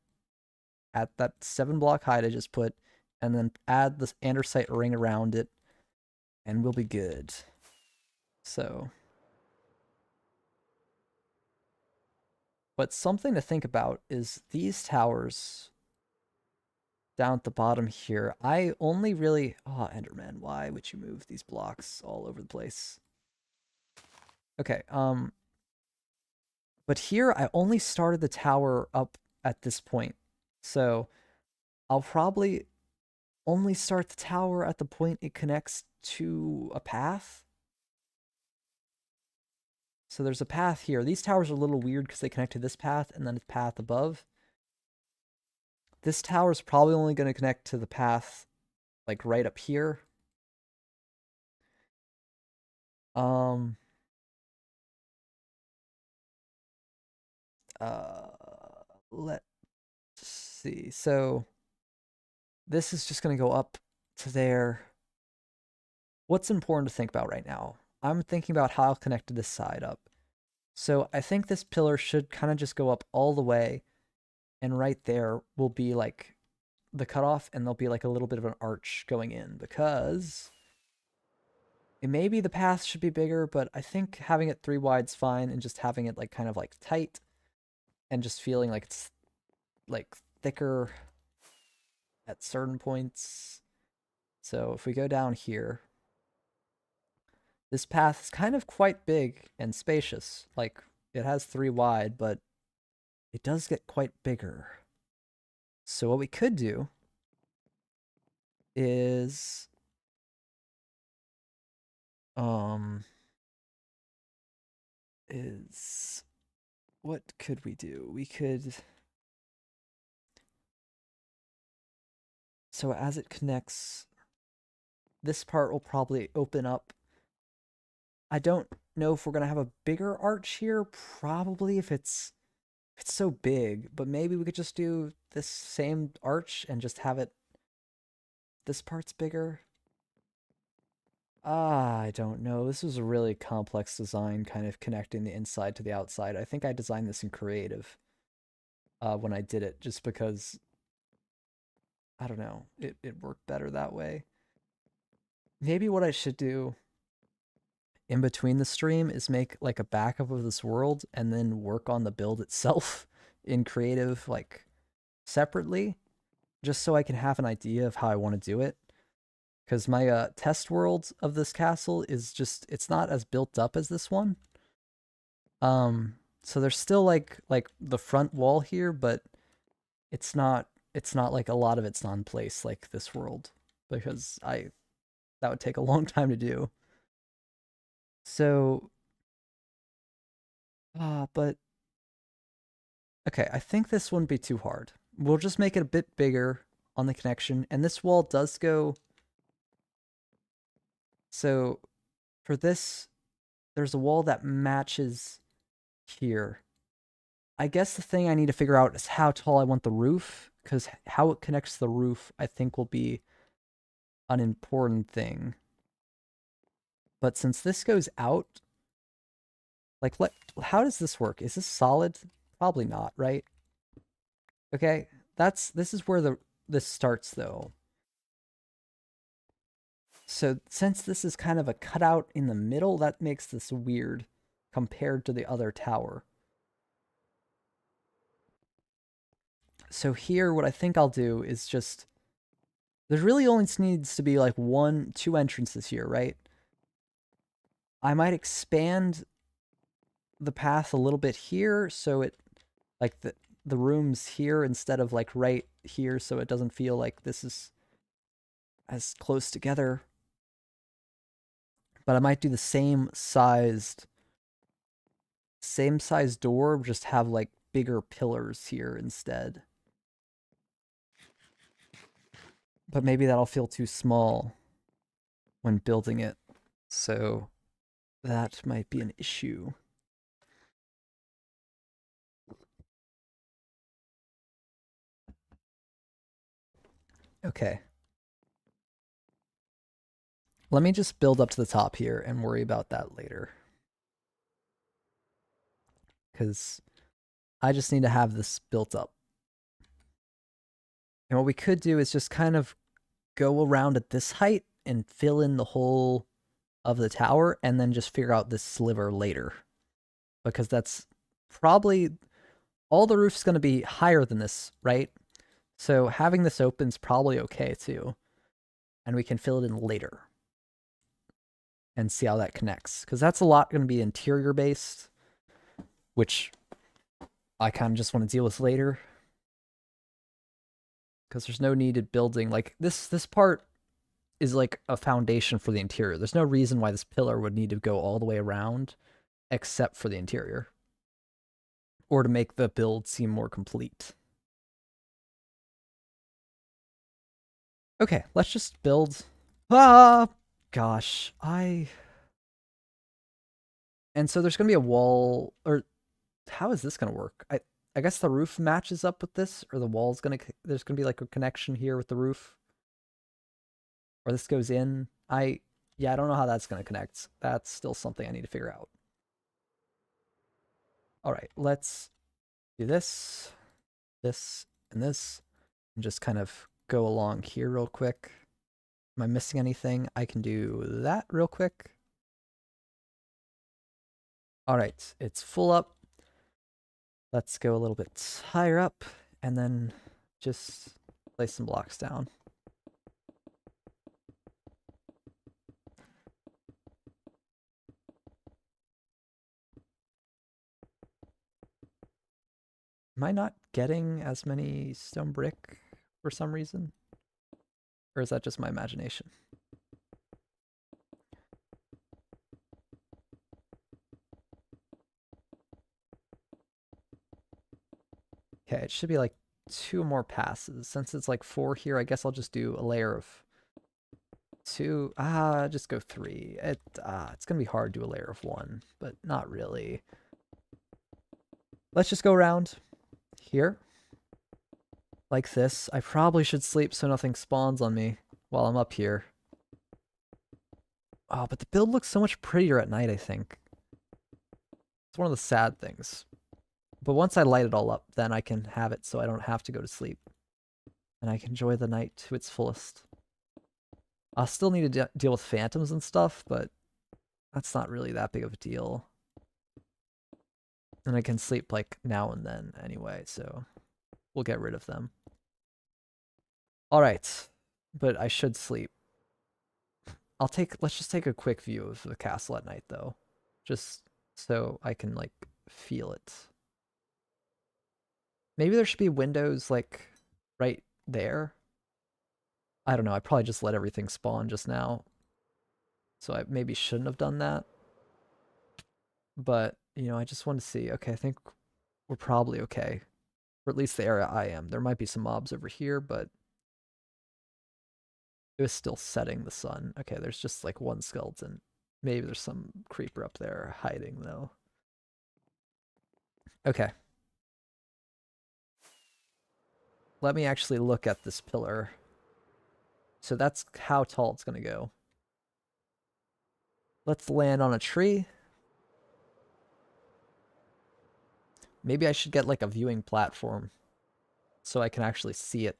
at that 7 block height I just put, and then add this andesite ring around it, and we'll be good. So But something to think about is these towers down at the bottom here. I only really... Oh, Enderman, why would you move these blocks all over the place? Okay, but here I only started the tower up at this point. So I'll probably only start the tower at the point it connects to a path. So there's a path here. These towers are a little weird because they connect to this path and then a path above. This tower is probably only going to connect to the path like right up here. Um, let's see. So this is just going to go up to there. What's important to think about right now? I'm thinking about how I'll connect to this side up. So I think this pillar should kind of just go up all the way, and right there will be like the cutoff, and there'll be like a little bit of an arch going in, because it maybe the path should be bigger, but I think having it 3 wide's fine, and just having it like kind of like tight and just feeling like it's like thicker at certain points. So if we go down here, this path is kind of quite big and spacious. Like it has 3 wide, but it does get quite bigger. So what we could do is what could we do? We could, so as it connects, this part will probably open up. I don't know if we're gonna have a bigger arch here, probably if it's so big, but maybe we could just do this same arch and just have it, this part's bigger. I don't know. This was a really complex design, kind of connecting the inside to the outside. I think I designed this in creative when I did it, just because, I don't know, it worked better that way. Maybe what I should do in between the stream is make like a backup of this world and then work on the build itself in creative, like separately, just so I can have an idea of how I want to do it. Because my test world of this castle is just, it's not as built up as this one. So there's still like the front wall here, but it's not like a lot of it's not in place like this world, because that would take a long time to do. So but okay, I think this wouldn't be too hard. We'll just make it a bit bigger on the connection, and this wall does go, so for this, there's a wall that matches here. I guess the thing I need to figure out is how tall I want the roof, because how it connects to the roof, I think, will be an important thing. But since this goes out, like, how does this work? Is this solid? Probably not, right? Okay, this is where this starts, though. So since this is kind of a cutout in the middle, that makes this weird compared to the other tower. So here, what I think I'll do is just, there really only needs to be like 2 entrances here, right? I might expand the path a little bit here, so it, like the room's here instead of like right here, so it doesn't feel like this is as close together. But I might do the same sized door, just have like bigger pillars here instead. But maybe that'll feel too small when building it, so that might be an issue. Okay. Let me just build up to the top here and worry about that later, because I just need to have this built up. And what we could do is just kind of go around at this height and fill in the whole of the tower, and then just figure out this sliver later, because that's probably all the roof's going to be higher than this, right? So having this open is probably okay too. And we can fill it in later and see how that connects. Because that's a lot going to be interior based, which I kind of just want to deal with later. Because there's no needed building. Like this part is like a foundation for the interior. There's no reason why this pillar would need to go all the way around except for the interior. Or to make the build seem more complete. Okay, let's just build. Ah, gosh, And so there's gonna be a wall, or how is this gonna work? I guess the roof matches up with this, or the wall's gonna. There's gonna be like a connection here with the roof, or this goes in. Yeah, I don't know how that's gonna connect. That's still something I need to figure out. All right, let's do this, and this, and just kind of go along here real quick. Am I missing anything? I can do that real quick. All right, it's full up. Let's go a little bit higher up and then just place some blocks down. Am I not getting as many stone brick for some reason? Or is that just my imagination? Okay, it should be like 2 more passes. Since it's like 4 here, I guess I'll just do a layer of 2. Just go 3. It's gonna be hard to do a layer of 1, but not really. Let's just go around here. Like this. I probably should sleep so nothing spawns on me while I'm up here. Oh, but the build looks so much prettier at night, I think. It's one of the sad things. But once I light it all up, then I can have it so I don't have to go to sleep. And I can enjoy the night to its fullest. I'll still need to deal with phantoms and stuff, but that's not really that big of a deal. And I can sleep like now and then anyway, so we'll get rid of them. All right, but I should sleep. Let's just take a quick view of the castle at night though, just so I can like feel it. Maybe there should be windows like right there. I don't know, I probably just let everything spawn just now. So I maybe shouldn't have done that. But, I just want to see. Okay, I think we're probably okay. Or at least the area I am. There might be some mobs over here, but it was still setting the sun. Okay, there's just like one skeleton. Maybe there's some creeper up there hiding though. Okay. Let me actually look at this pillar. So that's how tall it's going to go. Let's land on a tree. Maybe I should get like a viewing platform so I can actually see it.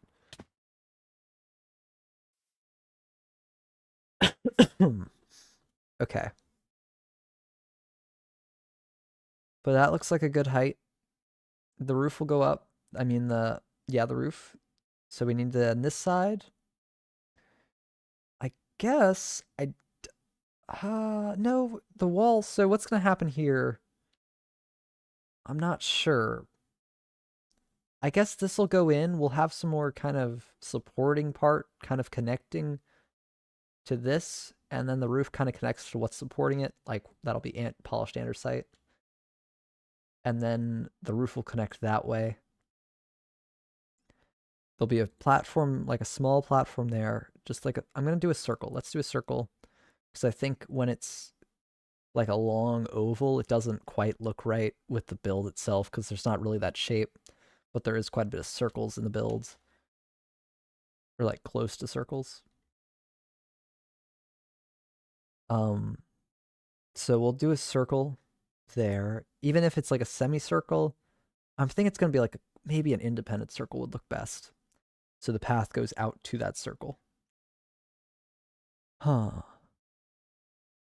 Okay. But that looks like a good height. The roof will go up. I mean the roof. So we need to on this side. I guess no, the wall. So what's going to happen here? I'm not sure. I guess this will go in. We'll have some more kind of supporting part kind of connecting to this, and then the roof kind of connects to what's supporting it. Like that'll be polished andesite. And then the roof will connect that way. There'll be a platform, like a small platform there. Just like I'm going to do a circle. Let's do a circle. Because I think when it's like a long oval, it doesn't quite look right with the build itself because there's not really that shape. But there is quite a bit of circles in the builds. Or like close to circles. So we'll do a circle there. Even if it's like a semicircle, I'm thinking it's going to be like maybe an independent circle would look best. So the path goes out to that circle. Huh.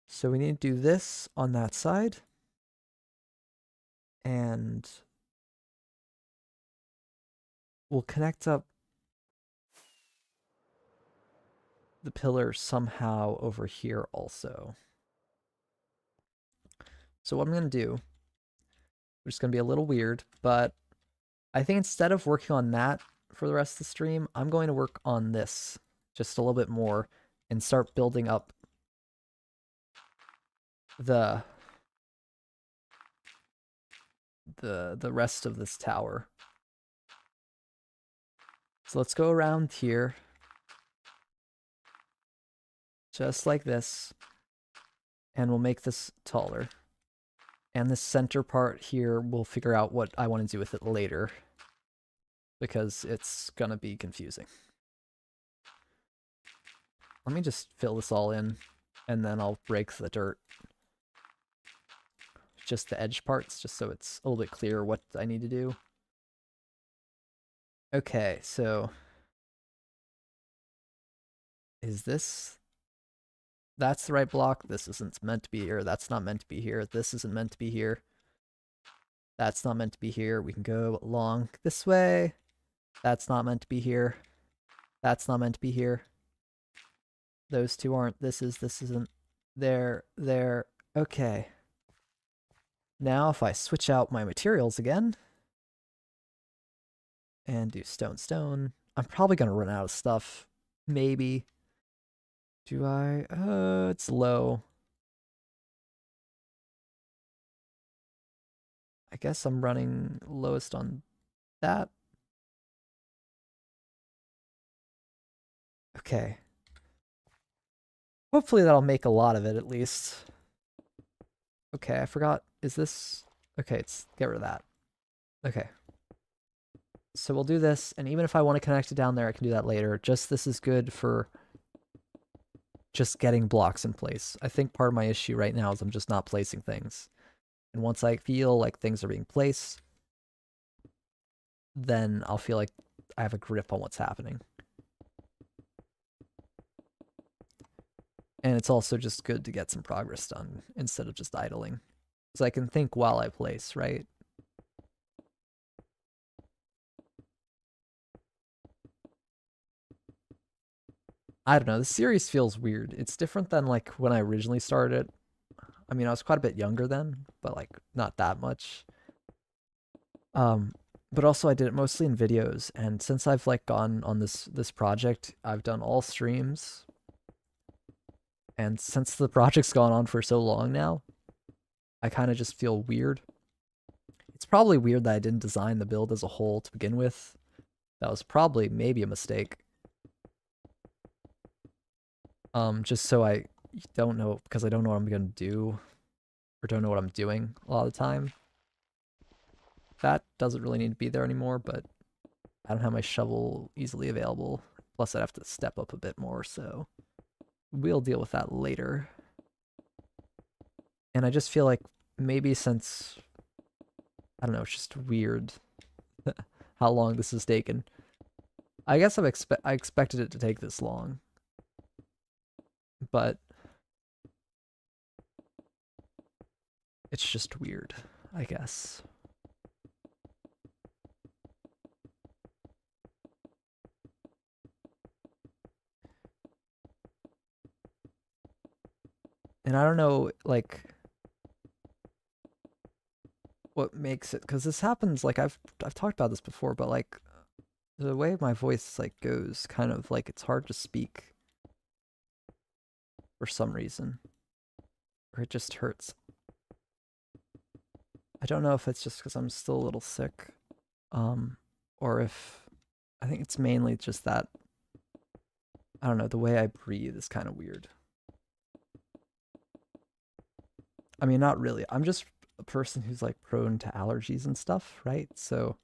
So we need to do this on that side. And we'll connect up the pillar somehow over here also. So what I'm going to do, which is going to be a little weird, but I think instead of working on that for the rest of the stream, I'm going to work on this just a little bit more and start building up the rest of this tower. So let's go around here. Just like this. And we'll make this taller. And this center part here, we'll figure out what I want to do with it later. Because it's gonna be confusing. Let me just fill this all in, and then I'll break the dirt. Just the edge parts, just so it's a little bit clearer what I need to do. Okay, so... is this... that's the right block. This isn't meant to be here. That's not meant to be here. This isn't meant to be here. That's not meant to be here. We can go along this way. That's not meant to be here. That's not meant to be here. Those two aren't. This isn't. There. Okay. Now if I switch out my materials again and do stone, I'm probably going to run out of stuff. Maybe. Do I? It's low. I guess I'm running lowest on that. Okay. Hopefully that'll make a lot of it at least. Okay, I forgot. Is this... okay, let's get rid of that. Okay. So we'll do this, and even if I want to connect it down there, I can do that later. Just this is good for just getting blocks in place. I think part of my issue right now is I'm just not placing things. And once I feel like things are being placed, then I'll feel like I have a grip on what's happening. And it's also just good to get some progress done instead of just idling. So I can think while I place, right? I don't know, the series feels weird. It's different than like when I originally started. I mean, I was quite a bit younger then, but like not that much. But also I did it mostly in videos, and since I've like gone on this project, I've done all streams. And since the project's gone on for so long now, I kind of just feel weird. It's probably weird that I didn't design the build as a whole to begin with. That was probably maybe a mistake. Just so I don't know, because I don't know what I'm gonna do, or don't know what I'm doing a lot of the time. That doesn't really need to be there anymore, but I don't have my shovel easily available. Plus I'd have to step up a bit more, so we'll deal with that later. And I just feel like maybe since, I don't know, it's just weird how long this has taken. I guess I expected it to take this long. But it's just weird, I guess. And I don't know, like, what makes it, because this happens, like, I've talked about this before, but like, the way my voice like goes, kind of like it's hard to speak for some reason, or it just hurts. I don't know if it's just because I'm still a little sick, or if I think it's mainly just that, I don't know, the way I breathe is kind of weird. I mean, not really. I'm just a person who's like prone to allergies and stuff, right? So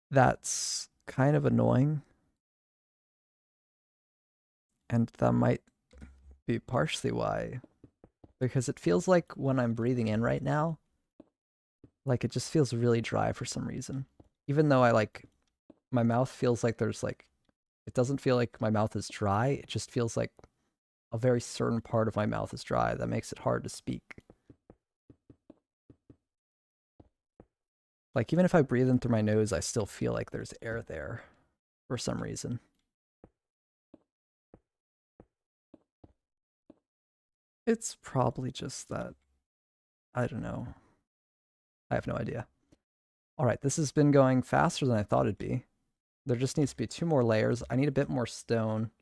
that's kind of annoying. And that might be partially why. Because it feels like when I'm breathing in right now, like it just feels really dry for some reason. Even though I like, my mouth feels like there's like, it doesn't feel like my mouth is dry. It just feels like a very certain part of my mouth is dry. That makes it hard to speak. Like, even if I breathe in through my nose, I still feel like there's air there for some reason. It's probably just that, I don't know. I have no idea. All right, this has been going faster than I thought it'd be. There just needs to be 2 more layers. I need a bit more stone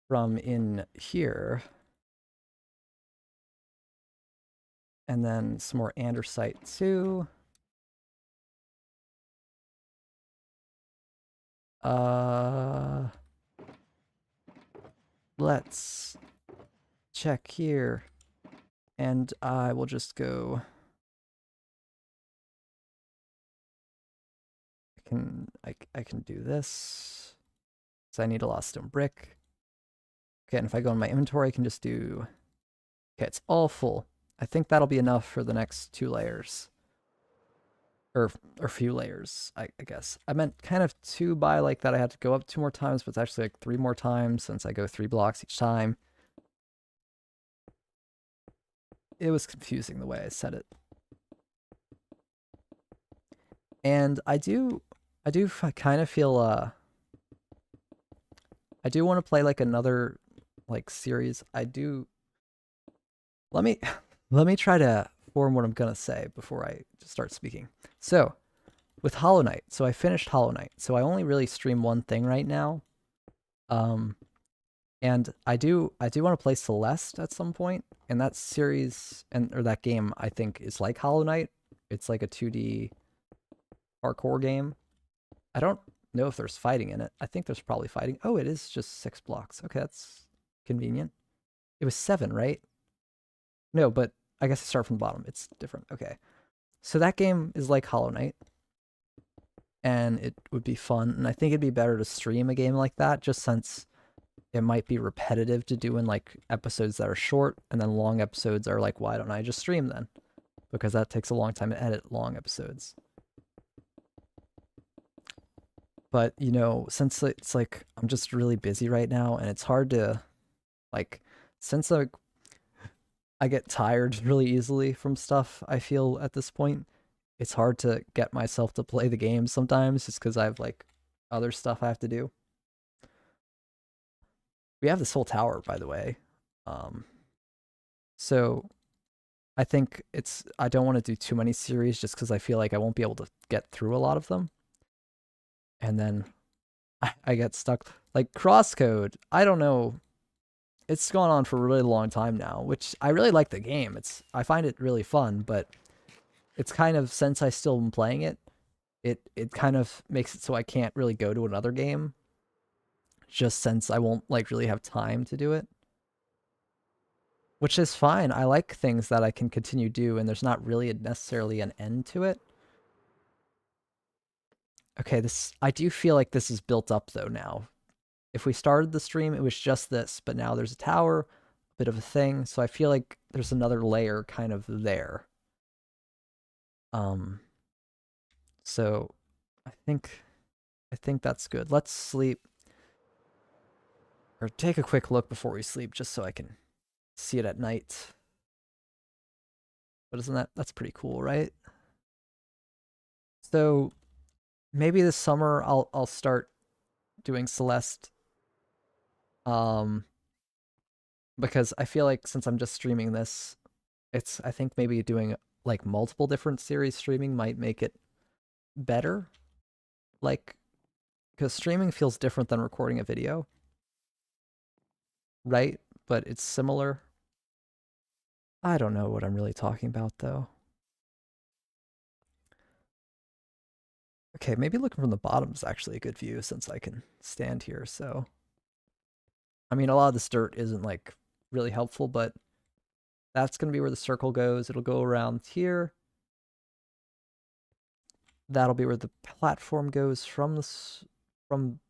from in here. And then some more andesite too. Let's check here. And I will just go. I can do this. So I need a lot of stone brick. Okay, and if I go in my inventory, I can just do. Okay, it's all full. I think that'll be enough for the next 2 layers. Or few layers, I guess. I meant kind of 2 by like that I had to go up 2 more times, but it's actually like 3 more times since I go 3 blocks each time. It was confusing the way I said it. And I do kind of feel I do want to play like another like series. Let me try to form what I'm gonna say before I start speaking. So with Hollow Knight, so I finished Hollow Knight, so I only really stream one thing right now. And I do want to play Celeste at some point, and that series or that game I think is like Hollow Knight. It's like a 2D parkour game. I don't know if there's fighting in it. I think there's probably fighting. Oh, it is just 6 blocks. Okay, that's convenient. It was 7, right? No, but I guess I start from the bottom. It's different. Okay. So that game is like Hollow Knight. And it would be fun. And I think it'd be better to stream a game like that, just since it might be repetitive to do in like episodes that are short, and then long episodes are like, why don't I just stream then? Because that takes a long time to edit long episodes. But, you know, since it's like I'm just really busy right now, and it's hard to like, since I get tired really easily from stuff, I feel at this point, it's hard to get myself to play the game sometimes just because I have like other stuff I have to do. We have this whole tower, by the way. So I think I don't want to do too many series just because I feel like I won't be able to get through a lot of them. And then I get stuck. Like Crosscode, I don't know. It's gone on for a really long time now, which I really like the game. I find it really fun, but it's kind of, since I still am playing it, it kind of makes it so I can't really go to another game, just since I won't like really have time to do it. Which is fine. I like things that I can continue do, and there's not really necessarily an end to it. Okay, I do feel like this is built up though now. If we started the stream, it was just this, but now there's a tower, a bit of a thing, so I feel like there's another layer kind of there. So I think that's good. Let's sleep, or take a quick look before we sleep, just so I can see it at night. But isn't that's pretty cool, right? So maybe this summer I'll start doing Celeste. Because I feel like since I'm just streaming this, I think maybe doing like multiple different series streaming might make it better. Like, because streaming feels different than recording a video, right? But it's similar. I don't know what I'm really talking about though. Okay, maybe looking from the bottom is actually a good view since I can stand here, so. I mean, a lot of this dirt isn't like really helpful, but that's going to be where the circle goes. It'll go around here. That'll be where the platform goes from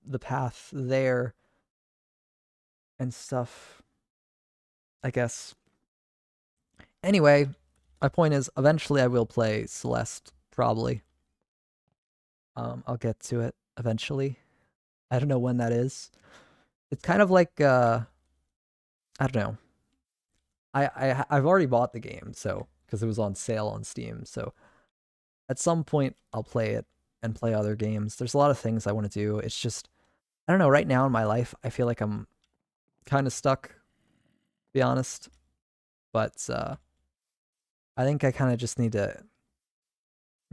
the path there and stuff, I guess. Anyway, my point is eventually I will play Celeste, probably. I'll get to it eventually. I don't know when that is. It's kind of like I don't know. I've already bought the game, so because it was on sale on Steam, so at some point I'll play it and play other games. There's a lot of things I want to do. It's just, I don't know, right now in my life, I feel like I'm kind of stuck, to be honest. But I think I kind of just need to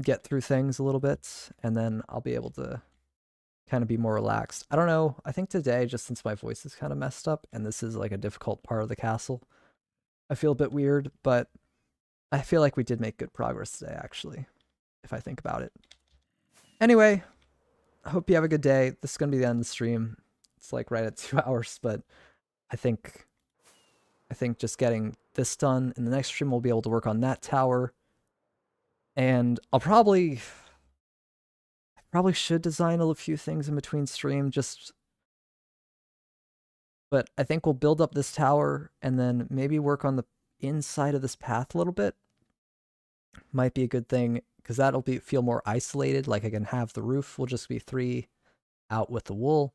get through things a little bit, and then I'll be able to kind of be more relaxed. I don't know. I think today, just since my voice is kind of messed up, and this is like a difficult part of the castle, I feel a bit weird, but I feel like we did make good progress today, actually, if I think about it. Anyway, I hope you have a good day. This is going to be the end of the stream. It's like right at 2 hours, but I think just getting this done in the next stream, we'll be able to work on that tower. And I probably should design a few things in between stream, but I think we'll build up this tower and then maybe work on the inside of this path a little bit. Might be a good thing, because that'll feel more isolated. Like I can have the roof will just be 3 out with the wool.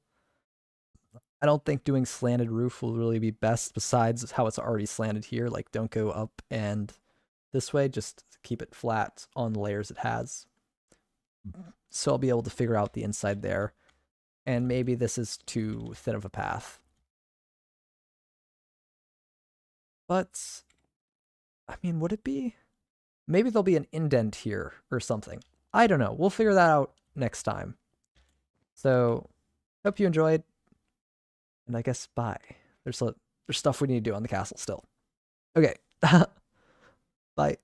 I don't think doing slanted roof will really be best, besides how it's already slanted here. Like, don't go up and this way, just keep it flat on the layers it has. So I'll be able to figure out the inside there. And maybe this is too thin of a path. But, I mean, would it be? Maybe there'll be an indent here or something. I don't know. We'll figure that out next time. So, hope you enjoyed. And I guess bye. There's stuff we need to do on the castle still. Okay. Bye.